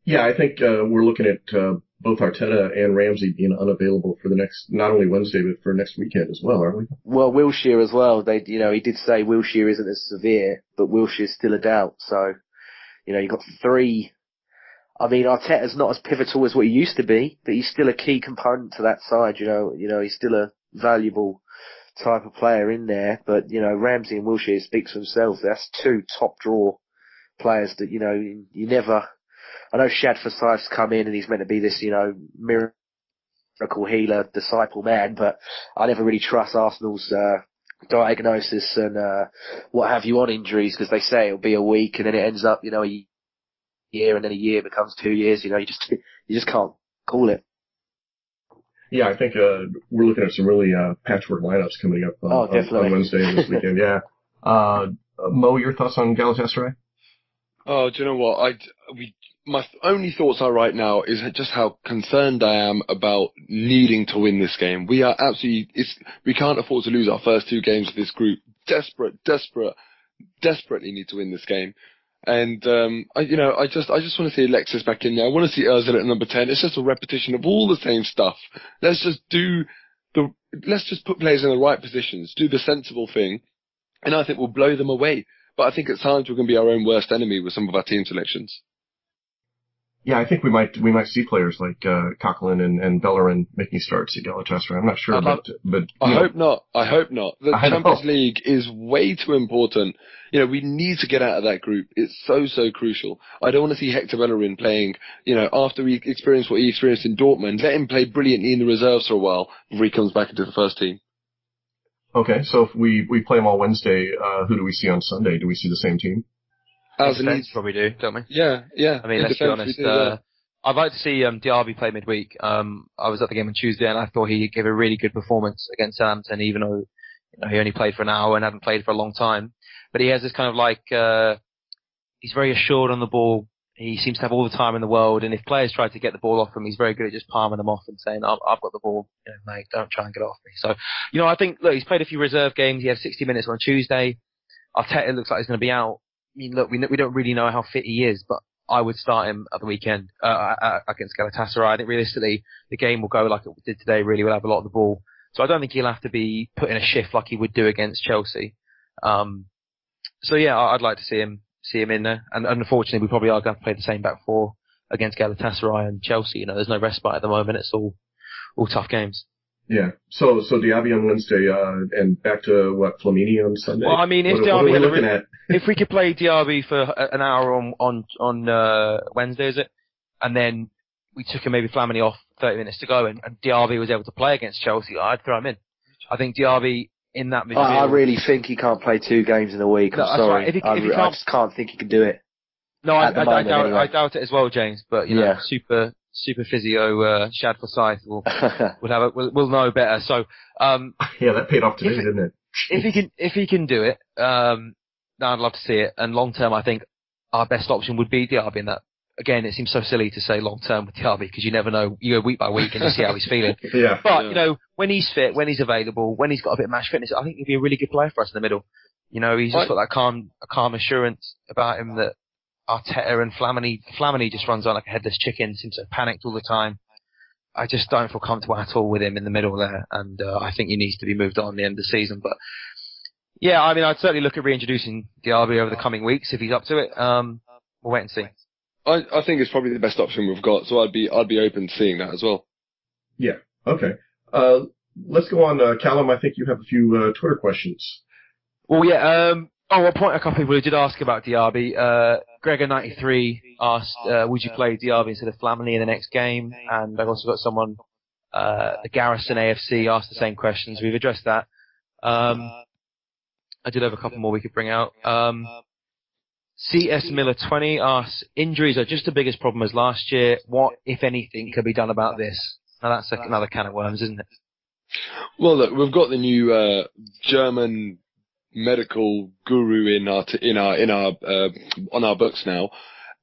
Yeah, I think we're looking at both Arteta and Ramsey being unavailable for the next, not only Wednesday but for next weekend as well, aren't we? Well, Wilshere as well. He did say Wilshere isn't as severe, but Wilshere's still a doubt. So, you've got three. I mean, Arteta's not as pivotal as what he used to be, but he's still a key component to that side. He's still a valuable type of player in there, but Ramsey and Wilshere speaks for themselves. That's two top draw players that you never. I know Shad Forsyth's come in and he's meant to be this miracle healer, disciple man, but I never really trust Arsenal's diagnosis and what have you on injuries, because they say it'll be a week and then it ends up a year and then a year becomes 2 years. You just can't call it. Yeah, I think we're looking at some really patchwork lineups coming up on Wednesday and this weekend. Yeah. Mo, your thoughts on Galatasaray? Oh, do you know what? My only thoughts are right now is just how concerned I am about needing to win this game. We are we can't afford to lose our first 2 games of this group. Desperately need to win this game. And, I just want to see Alexis back in there. I want to see Ozil at number 10. It's just a repetition of all the same stuff. Let's just put players in the right positions, do the sensible thing, and I think we'll blow them away. But I think at times we're going to be our own worst enemy with some of our team selections. Yeah, I think we might see players like Coquelin and Bellerin making starts at Galatasaray. I'm not sure, but I hope not. I hope not. The Champions League is way too important. We need to get out of that group. It's so crucial. I don't want to see Hector Bellerin playing. After we experience what he experienced in Dortmund, let him play brilliantly in the reserves for a while before he comes back into the first team. Okay, so if we play them all Wednesday, who do we see on Sunday? Do we see the same team? As Leeds probably do, don't we? Yeah. I mean, let's be honest. I'd like to see Diaby play midweek. I was at the game on Tuesday, and I thought he gave a really good performance against Southampton, even though he only played for an hour and hadn't played for a long time. But he has this kind of he's very assured on the ball. He seems to have all the time in the world, and if players try to get the ball off him, he's very good at just palming them off and saying, I've got the ball, mate, don't try and get it off me. So, I think, look, he's played a few reserve games. He had 60 minutes on Tuesday. Arteta looks like he's going to be out. I mean, look, we don't really know how fit he is, but I would start him at the weekend against Galatasaray. I think realistically, the game will go like it did today. Really, we'll have a lot of the ball. So I don't think he'll have to be put in a shift like he would do against Chelsea. So yeah, I'd like to see him in there. And unfortunately, we probably are going to play the same back 4 against Galatasaray and Chelsea. There's no respite at the moment. It's all tough games. Yeah. So Diaby on Wednesday, and back to Flamini on Sunday. Well, I mean, if Diaby, if we could play Diaby for an hour on Wednesday, is it? And then we took maybe Flamini off 30 minutes to go, and Diaby was able to play against Chelsea, I'd throw him in. I think Diaby in that midfield. I really think he can't play 2 games in a week. I'm sorry. Right. I just can't think he can do it. No, I doubt it as well, James. But super physio Shad Forsyth will know better. So that paid off today, didn't it? if he can do it, I'd love to see it. And long term, I think our best option would be Diaby in that. Again, it seems so silly to say long term with Diaby because you never know. You go week by week and you see how he's feeling. Yeah. But when he's fit, when he's available, when he's got a bit of match fitness, I think he'd be a really good player for us in the middle. He's just got that calm assurance about him that Arteta and Flamini just runs on like a headless chicken, seems so panicked all the time. I just don't feel comfortable at all with him in the middle there, and I think he needs to be moved on at the end of the season. But yeah, I mean, I'd certainly look at reintroducing Diaby over the coming weeks if he's up to it. We'll wait and see. I think it's probably the best option we've got, so I'd be open to seeing that as well. Yeah. Okay. Let's go on, Callum. I think you have a few Twitter questions. Well, yeah. I'll point a couple of people who did ask about Diaby. Gregor93 asked, would you play Diaby instead of Flamini in the next game? And I've also got someone, the Garrison AFC asked the same questions. We've addressed that. I did have a couple more we could bring out. CS Miller 20 asks, injuries are just the biggest problem as last year. What, if anything, could be done about this? Now that's another can of worms, isn't it? Well, look, we've got the new German medical guru on our books now,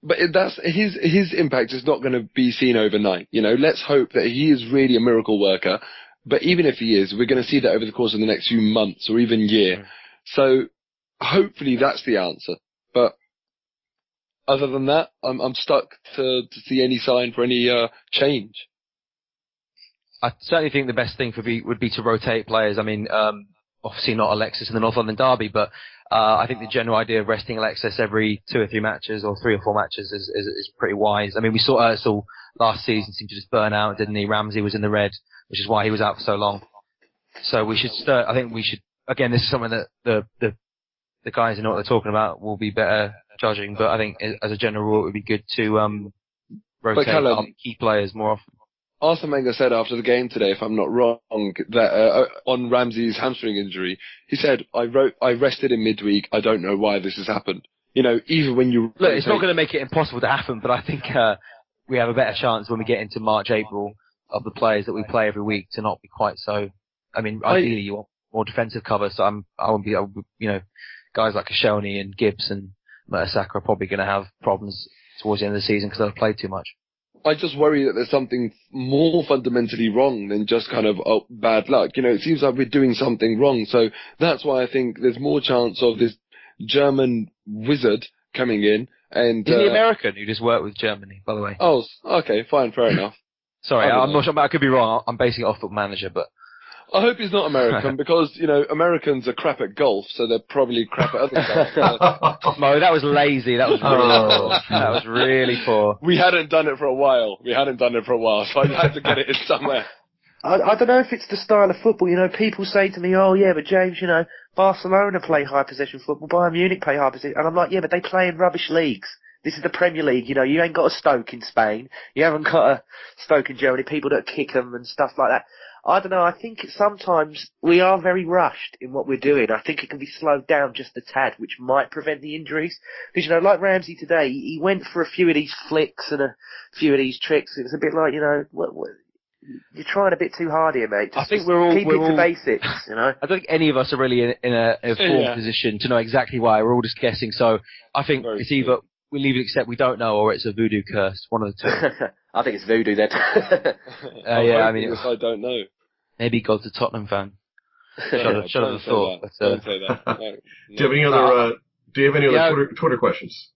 but that's his impact is not going to be seen overnight. Let's hope that he is really a miracle worker. But even if he is, we're going to see that over the course of the next few months or even year. So hopefully that's the answer. But other than that, I'm stuck to see any sign for any change. I certainly think the best thing would be to rotate players. I mean, obviously not Alexis in the North London derby, but I think the general idea of resting Alexis every 2 or 3 matches or 3 or 4 matches is pretty wise. I mean, we saw Özil last season seem to just burn out, didn't he? Ramsey was in the red, which is why he was out for so long. So we should I think we should, again, this is something that the guys who know what they're talking about will be better judging, but I think as a general rule, it would be good to rotate key players more often. Arsene Wenger said after the game today, if I'm not wrong, that on Ramsey's hamstring injury, he said, I rested in midweek. I don't know why this has happened. Even when you... Look, it's not going to make it impossible to happen, but I think we have a better chance when we get into March, April of the players that we play every week to not be quite so. I mean, ideally you want more defensive cover, so I would, you know, guys like Koscielny and Gibbs and Mertesacker are probably going to have problems towards the end of the season because they've played too much. I just worry that there's something more fundamentally wrong than just kind of bad luck. You know, it seems like we're doing something wrong. So that's why I think there's more chance of this German wizard coming in. And is he American who just worked with Germany, by the way? Oh, okay, fine, fair enough. Sorry, I'm not sure, but I could be wrong. I'm basing it off Football Manager, but... I hope he's not American because, you know, Americans are crap at golf, so they're probably crap at other stuff. No, that was lazy. That was really poor. That was really poor. We hadn't done it for a while. So I had to get it in somewhere. I don't know if it's the style of football. You know, people say to me, oh, yeah, but James, you know, Barcelona play high possession football, Bayern Munich play high possession. And I'm like, yeah, but they play in rubbish leagues. This is the Premier League, you know, you ain't got a Stoke in Spain. You haven't got a Stoke in Germany, people that kick them and stuff like that. I don't know, I think sometimes we are very rushed in what we're doing. I think it can be slowed down just a tad, which might prevent the injuries. Because, you know, like Ramsey today, he went for a few of these flicks and a few of these tricks. It's a bit like, you know, you're trying a bit too hard here, mate. I think we're all... Keep it to basics, you know. I don't think any of us are really in a formed position to know exactly why. We're all just guessing. So I think it's either we leave it except we don't know or it's a voodoo curse. One of the two. I think it's voodoo then. Yeah, I mean... I don't know. Maybe God's a Tottenham fan. Should have thought. Don't say that. No. Do you have any other? Do you have any other Twitter questions?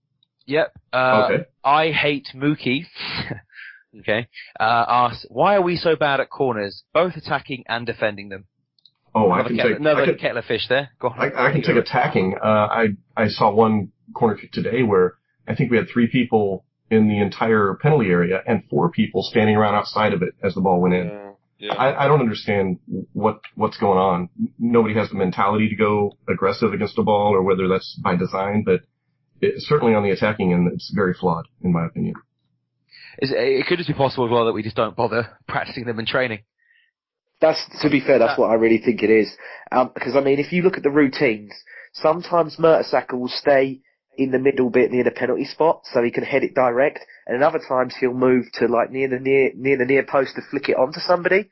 Yep. Okay. I hate Mookie. Okay. Asks, why are we so bad at corners, both attacking and defending them? Oh, another kettle of fish there. Go on. I can take attacking. I saw one corner kick today where I think we had 3 people in the entire penalty area and 4 people standing around outside of it as the ball went in. Yeah. I don't understand what's going on. Nobody has the mentality to go aggressive against a ball, or whether that's by design, but certainly on the attacking end, it's very flawed, in my opinion. It could just be possible as well that we just don't bother practicing them in training. To be fair, that's what I really think it is. Because, I mean, if you look at the routines, sometimes Mertesacker will stay in the middle bit near the penalty spot so he can head it direct, and other times he'll move to like near the near post to flick it onto somebody.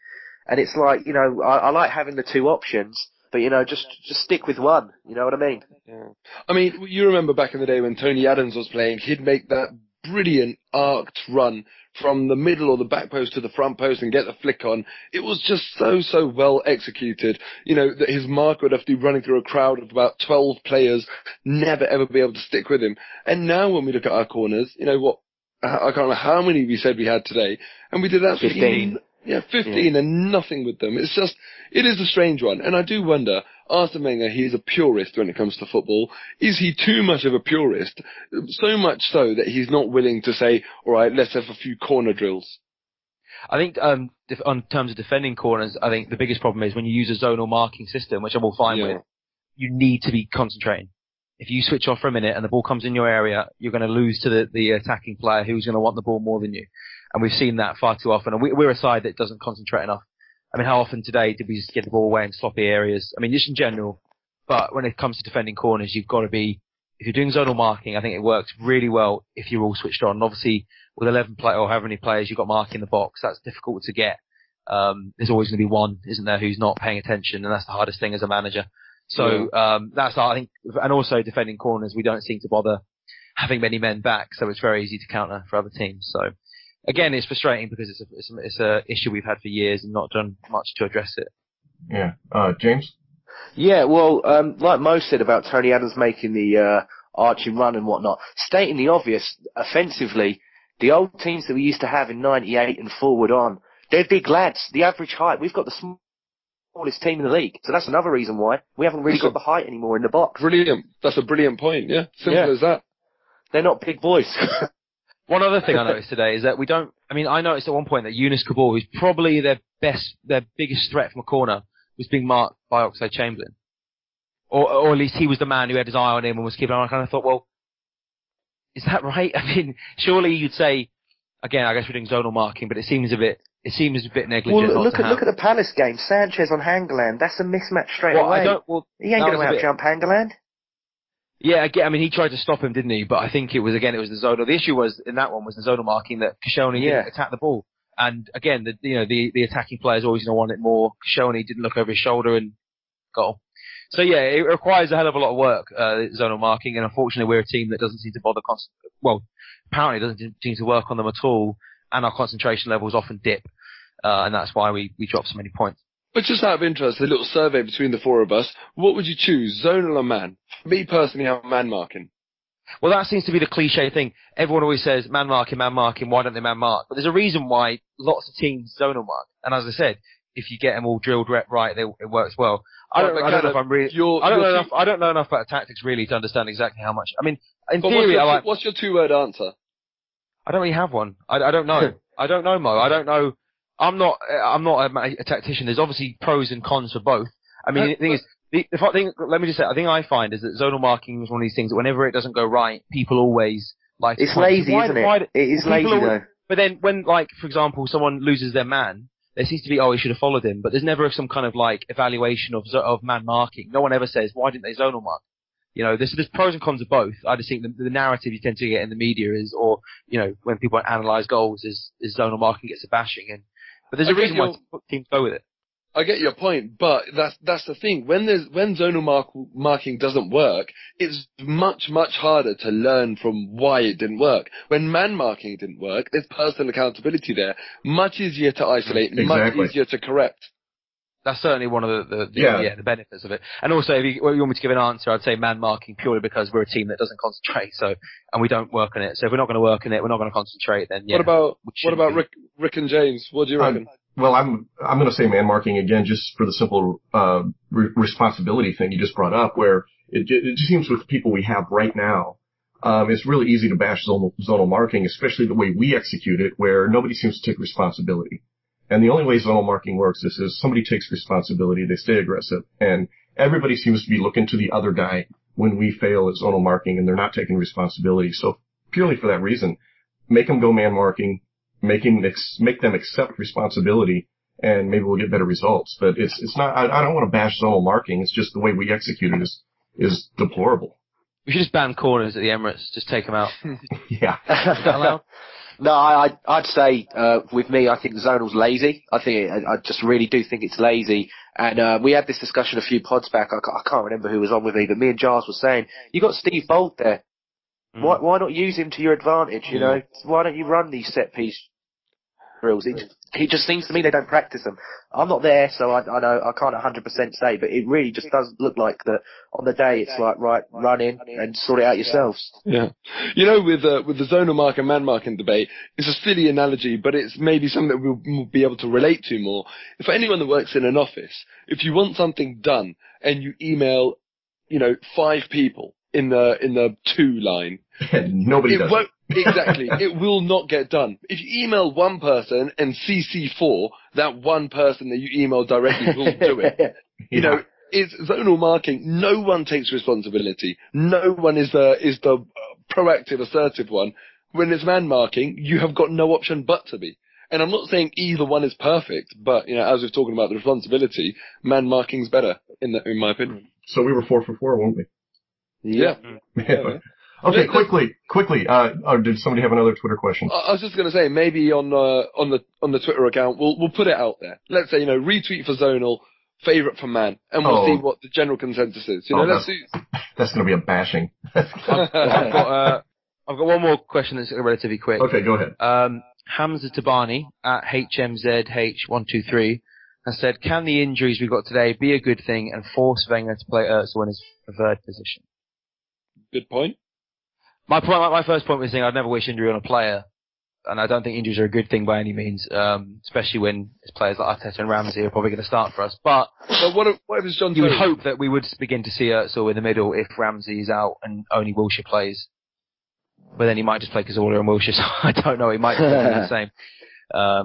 And it's like, you know, I like having the 2 options, but, you know, just stick with one. You know what I mean? Yeah. I mean, you remember back in the day when Tony Adams was playing, he'd make that brilliant arced run from the middle or the back post to the front post and get the flick on. It was just so well executed. You know, that his marker would have to be running through a crowd of about 12 players, never ever be able to stick with him. And now when we look at our corners, you know what, I can't remember how many we said we had today, and we did absolutely 15. Yeah, 15 and nothing with them. It's just, it is a strange one. And I do wonder, Arsene Wenger, he's a purist when it comes to football. Is he too much of a purist? So much so that he's not willing to say, all right, let's have a few corner drills. I think on terms of defending corners, I think the biggest problem is when you use a zonal marking system, which I'm all fine with, you need to be concentrating. If you switch off for a minute and the ball comes in your area, you're going to lose to the attacking player who's going to want the ball more than you. And we've seen that far too often. And we're a side that doesn't concentrate enough. I mean, how often today did we just get the ball away in sloppy areas? I mean, just in general. But when it comes to defending corners, you've got to be, if you're doing zonal marking, I think it works really well if you're all switched on. And obviously, with 11 players or however many players you've got marking the box, that's difficult to get. There's always going to be one, isn't there, who's not paying attention. And that's the hardest thing as a manager. So, that's, I think, and also defending corners, we don't seem to bother having many men back. So it's very easy to counter for other teams. So, again, it's frustrating because it's a issue we've had for years and not done much to address it. Yeah. James? Yeah, well, like Mo said about Tony Adams making the arching run and whatnot, stating the obvious, offensively, the old teams that we used to have in 98 and forward on, they're big lads. The average height, we've got the smallest team in the league. So that's another reason why we haven't really got the height anymore in the box. Brilliant. That's a brilliant point, yeah. Simple as that. They're not big boys. One other thing I noticed today is that I noticed at one point that Yunus Kabul, who's probably their biggest threat from a corner, was being marked by Oxlade-Chamberlain. Or at least he was the man who had his eye on him and was keeping an eye on him. I kind of thought, well, is that right? I mean, surely you'd say, again, I guess we're doing zonal marking, but it seems a bit negligent. Well, look at the Palace game. Sanchez on Hangeland. That's a mismatch straight away. He ain't going to out-jump Hangeland. Yeah, I mean, he tried to stop him, didn't he? But I think it was the zonal. The issue was, in that one, was the zonal marking that Koscielny didn't attack the ball. And again, the attacking players always going to want it more. Koscielny didn't look over his shoulder and goal. So yeah, it requires a hell of a lot of work, zonal marking, and unfortunately we're a team that doesn't seem to bother apparently doesn't seem to work on them at all, and our concentration levels often dip, and that's why we drop so many points. But just out of interest, a little survey between the four of us, what would you choose, zonal or man? For me personally, I'm man marking. Well, that seems to be the cliche thing. Everyone always says man marking, why don't they man mark? But there's a reason why lots of teams zonal mark, and as I said, if you get them all drilled right, it works well. I don't know if I'm really. I don't know enough about tactics really to understand exactly how much. I mean, in theory, what's your two-word answer? I don't really have one. I don't know. I don't know, Mo. I don't know. I'm not a tactician. There's obviously pros and cons for both. I mean, the thing is, let me just say, the thing I find is that zonal marking is one of these things that whenever it doesn't go right, people always like. It's lazy, isn't it? It is lazy, though. But then when, like, for example, someone loses their man, there seems to be, he should have followed him, but there's never some kind of like evaluation of man marking. No one ever says, why didn't they zonal mark? There's pros and cons of both. I just think the narrative you tend to get in the media is, or when people analyse goals, is zonal marking gets a bashing. But there's a reason why teams go with it. I get your point, but that's the thing. When zonal marking doesn't work, it's much harder to learn from why it didn't work. When man marking didn't work, there's personal accountability there. Much easier to isolate, much easier to correct. That's certainly one of the benefits of it. And also, if you want me to give an answer, I'd say man marking purely because we're a team that doesn't concentrate, and we don't work on it. So if we're not going to work on it, we're not going to concentrate. Then yeah. What about Rick and James? What do you reckon? Well, I'm going to say man marking again, just for the simple responsibility thing you just brought up, where it just seems with people we have right now, it's really easy to bash zonal marking, especially the way we execute it, where nobody seems to take responsibility. And the only way zonal marking works is somebody takes responsibility, they stay aggressive, and everybody seems to be looking to the other guy when we fail at zonal marking and they're not taking responsibility. So purely for that reason, make them go man marking, make them accept responsibility, and maybe we'll get better results. But it's not. I don't want to bash zonal marking. It's just the way we execute it is deplorable. We should just ban corners at the Emirates. Just take them out. Yeah. Is that allowed? No, I'd say with me, I think zonal's lazy. I just really do think it's lazy. And we had this discussion a few pods back. I can't remember who was on with me, but me and Giles were saying, you got Steve Bold there. Why not use him to your advantage? Why don't you run these set piece drills? It just seems to me they don't practice them. I'm not there, so I know I can't 100% say, but it really just doesn't look like that. On the day, it's like, right, run in and sort it out yourselves. Yeah. With the zonal mark and man marking debate, it's a silly analogy, but it's maybe something that we'll be able to relate to more. For anyone that works in an office, if you want something done and you email, 5 people in the 2 line, nobody does it. Exactly. It will not get done. If you email one person and CC 4, that one person that you email directly will do it. It's zonal marking. No one takes responsibility. No one is the proactive, assertive one. When it's man marking, you have got no option but to be. And I'm not saying either one is perfect, but as we're talking about the responsibility, man marking's better in my opinion. So we were 4 for 4, weren't we? Yeah. Okay, quickly. Did somebody have another Twitter question? I was just going to say, maybe on the Twitter account, we'll put it out there. Let's say, retweet for zonal, favorite for man, and we'll see what the general consensus is. Let's see. That's going to be a bashing. I've got one more question that's relatively quick. Okay, go ahead. Hamza Tabani at HMZH123 has said, can the injuries we got today be a good thing and force Wenger to play Özil in his preferred position? Good point. My first point was saying I'd never wish injury on a player, and I don't think injuries are a good thing by any means, especially when it's players like Arteta and Ramsey are probably going to start for us. But what if it's John? You would hope that we would begin to see Özil in the middle if Ramsey is out and only Wilshere plays. But then he might just play Cazorla and Wilshere, so I don't know. He might do the same. I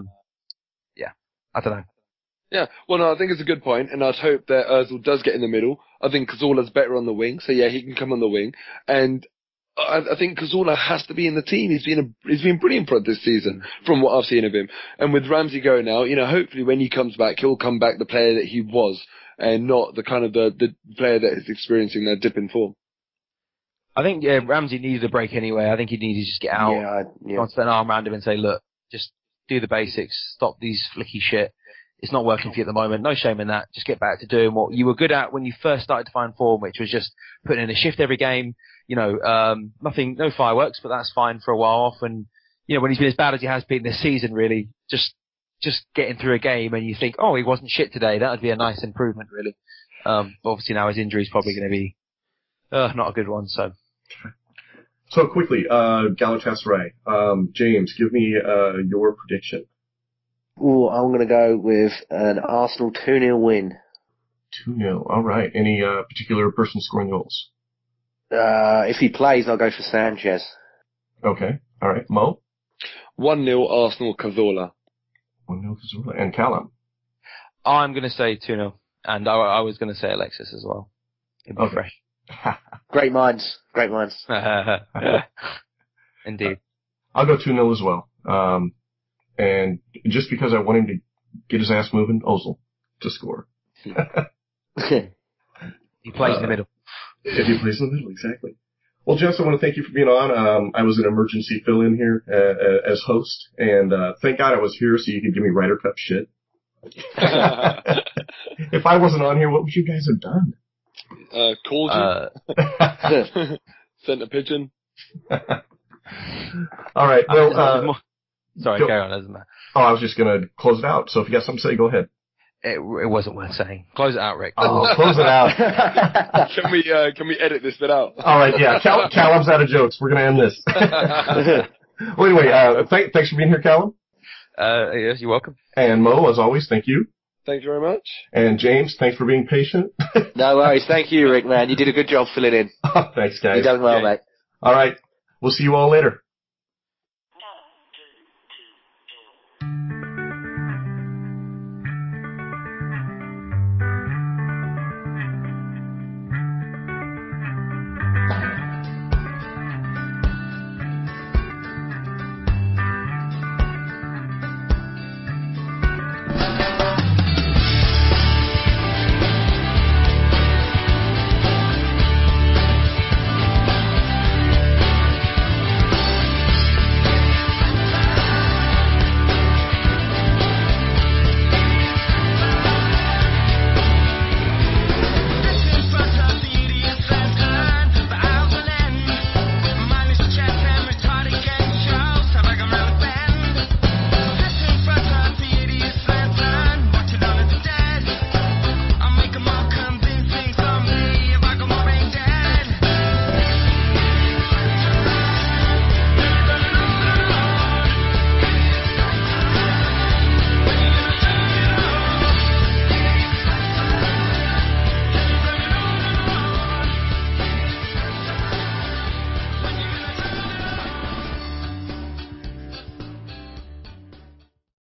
don't know. Yeah, well, no, I think it's a good point, and I'd hope that Özil does get in the middle. I think Cazorla's better on the wing, so yeah, he can come on the wing. And I think Cazorla has to be in the team. He's been brilliant for us this season, from what I've seen of him. And with Ramsey going now, hopefully when he comes back, he'll come back the player that he was, and not the kind of the player that is experiencing that dip in form. I think Ramsey needed a break anyway. I think he needed to just get out. Yeah. Not spend an arm around him and say, look, just do the basics, stop these flicky shit. It's not working for you at the moment. No shame in that. Just get back to doing what you were good at when you first started to find form, which was just putting in a shift every game. Nothing, no fireworks, but that's fine for a while off. And, when he's been as bad as he has been this season, really, just getting through a game and you think, oh, he wasn't shit today. That would be a nice improvement, really. But obviously now his injury is probably going to be not a good one. So quickly, Galatasaray. James, give me your prediction. Oh, I'm going to go with an Arsenal 2-0 win. 2-0. All right. Any particular person scoring goals? If he plays, I'll go for Sanchez. Okay. All right. Mo? 1-0 Arsenal Cazorla. 1-0 Cazorla. And Callum? I'm going to say 2-0. And I was going to say Alexis as well. It'd be fresh. Great minds. Great minds. Indeed. I'll go 2-0 as well. And just because I want him to get his ass moving, Ozil to score. He plays in the middle. If he plays in the middle, exactly. Well, Jess, I want to thank you for being on. I was an emergency fill-in here as host, and thank God I was here so you could give me Ryder Cup shit. If I wasn't on here, what would you guys have done? Called you. Sent a pigeon. All right. Well, sorry, carry on. Doesn't matter. Oh, I was just going to close it out. So if you got something to say, go ahead. It wasn't worth saying. Close it out, Rick. Oh, close it out. Can we edit this bit out? All right, yeah. Callum's out of jokes. We're going to end this. Well, anyway, thanks for being here, Callum. Yes, you're welcome. And Mo, as always, thank you. Thank you very much. And James, thanks for being patient. No worries. Thank you, Rick, man. You did a good job filling in. Thanks, guys. You've done well, mate. All right. We'll see you all later.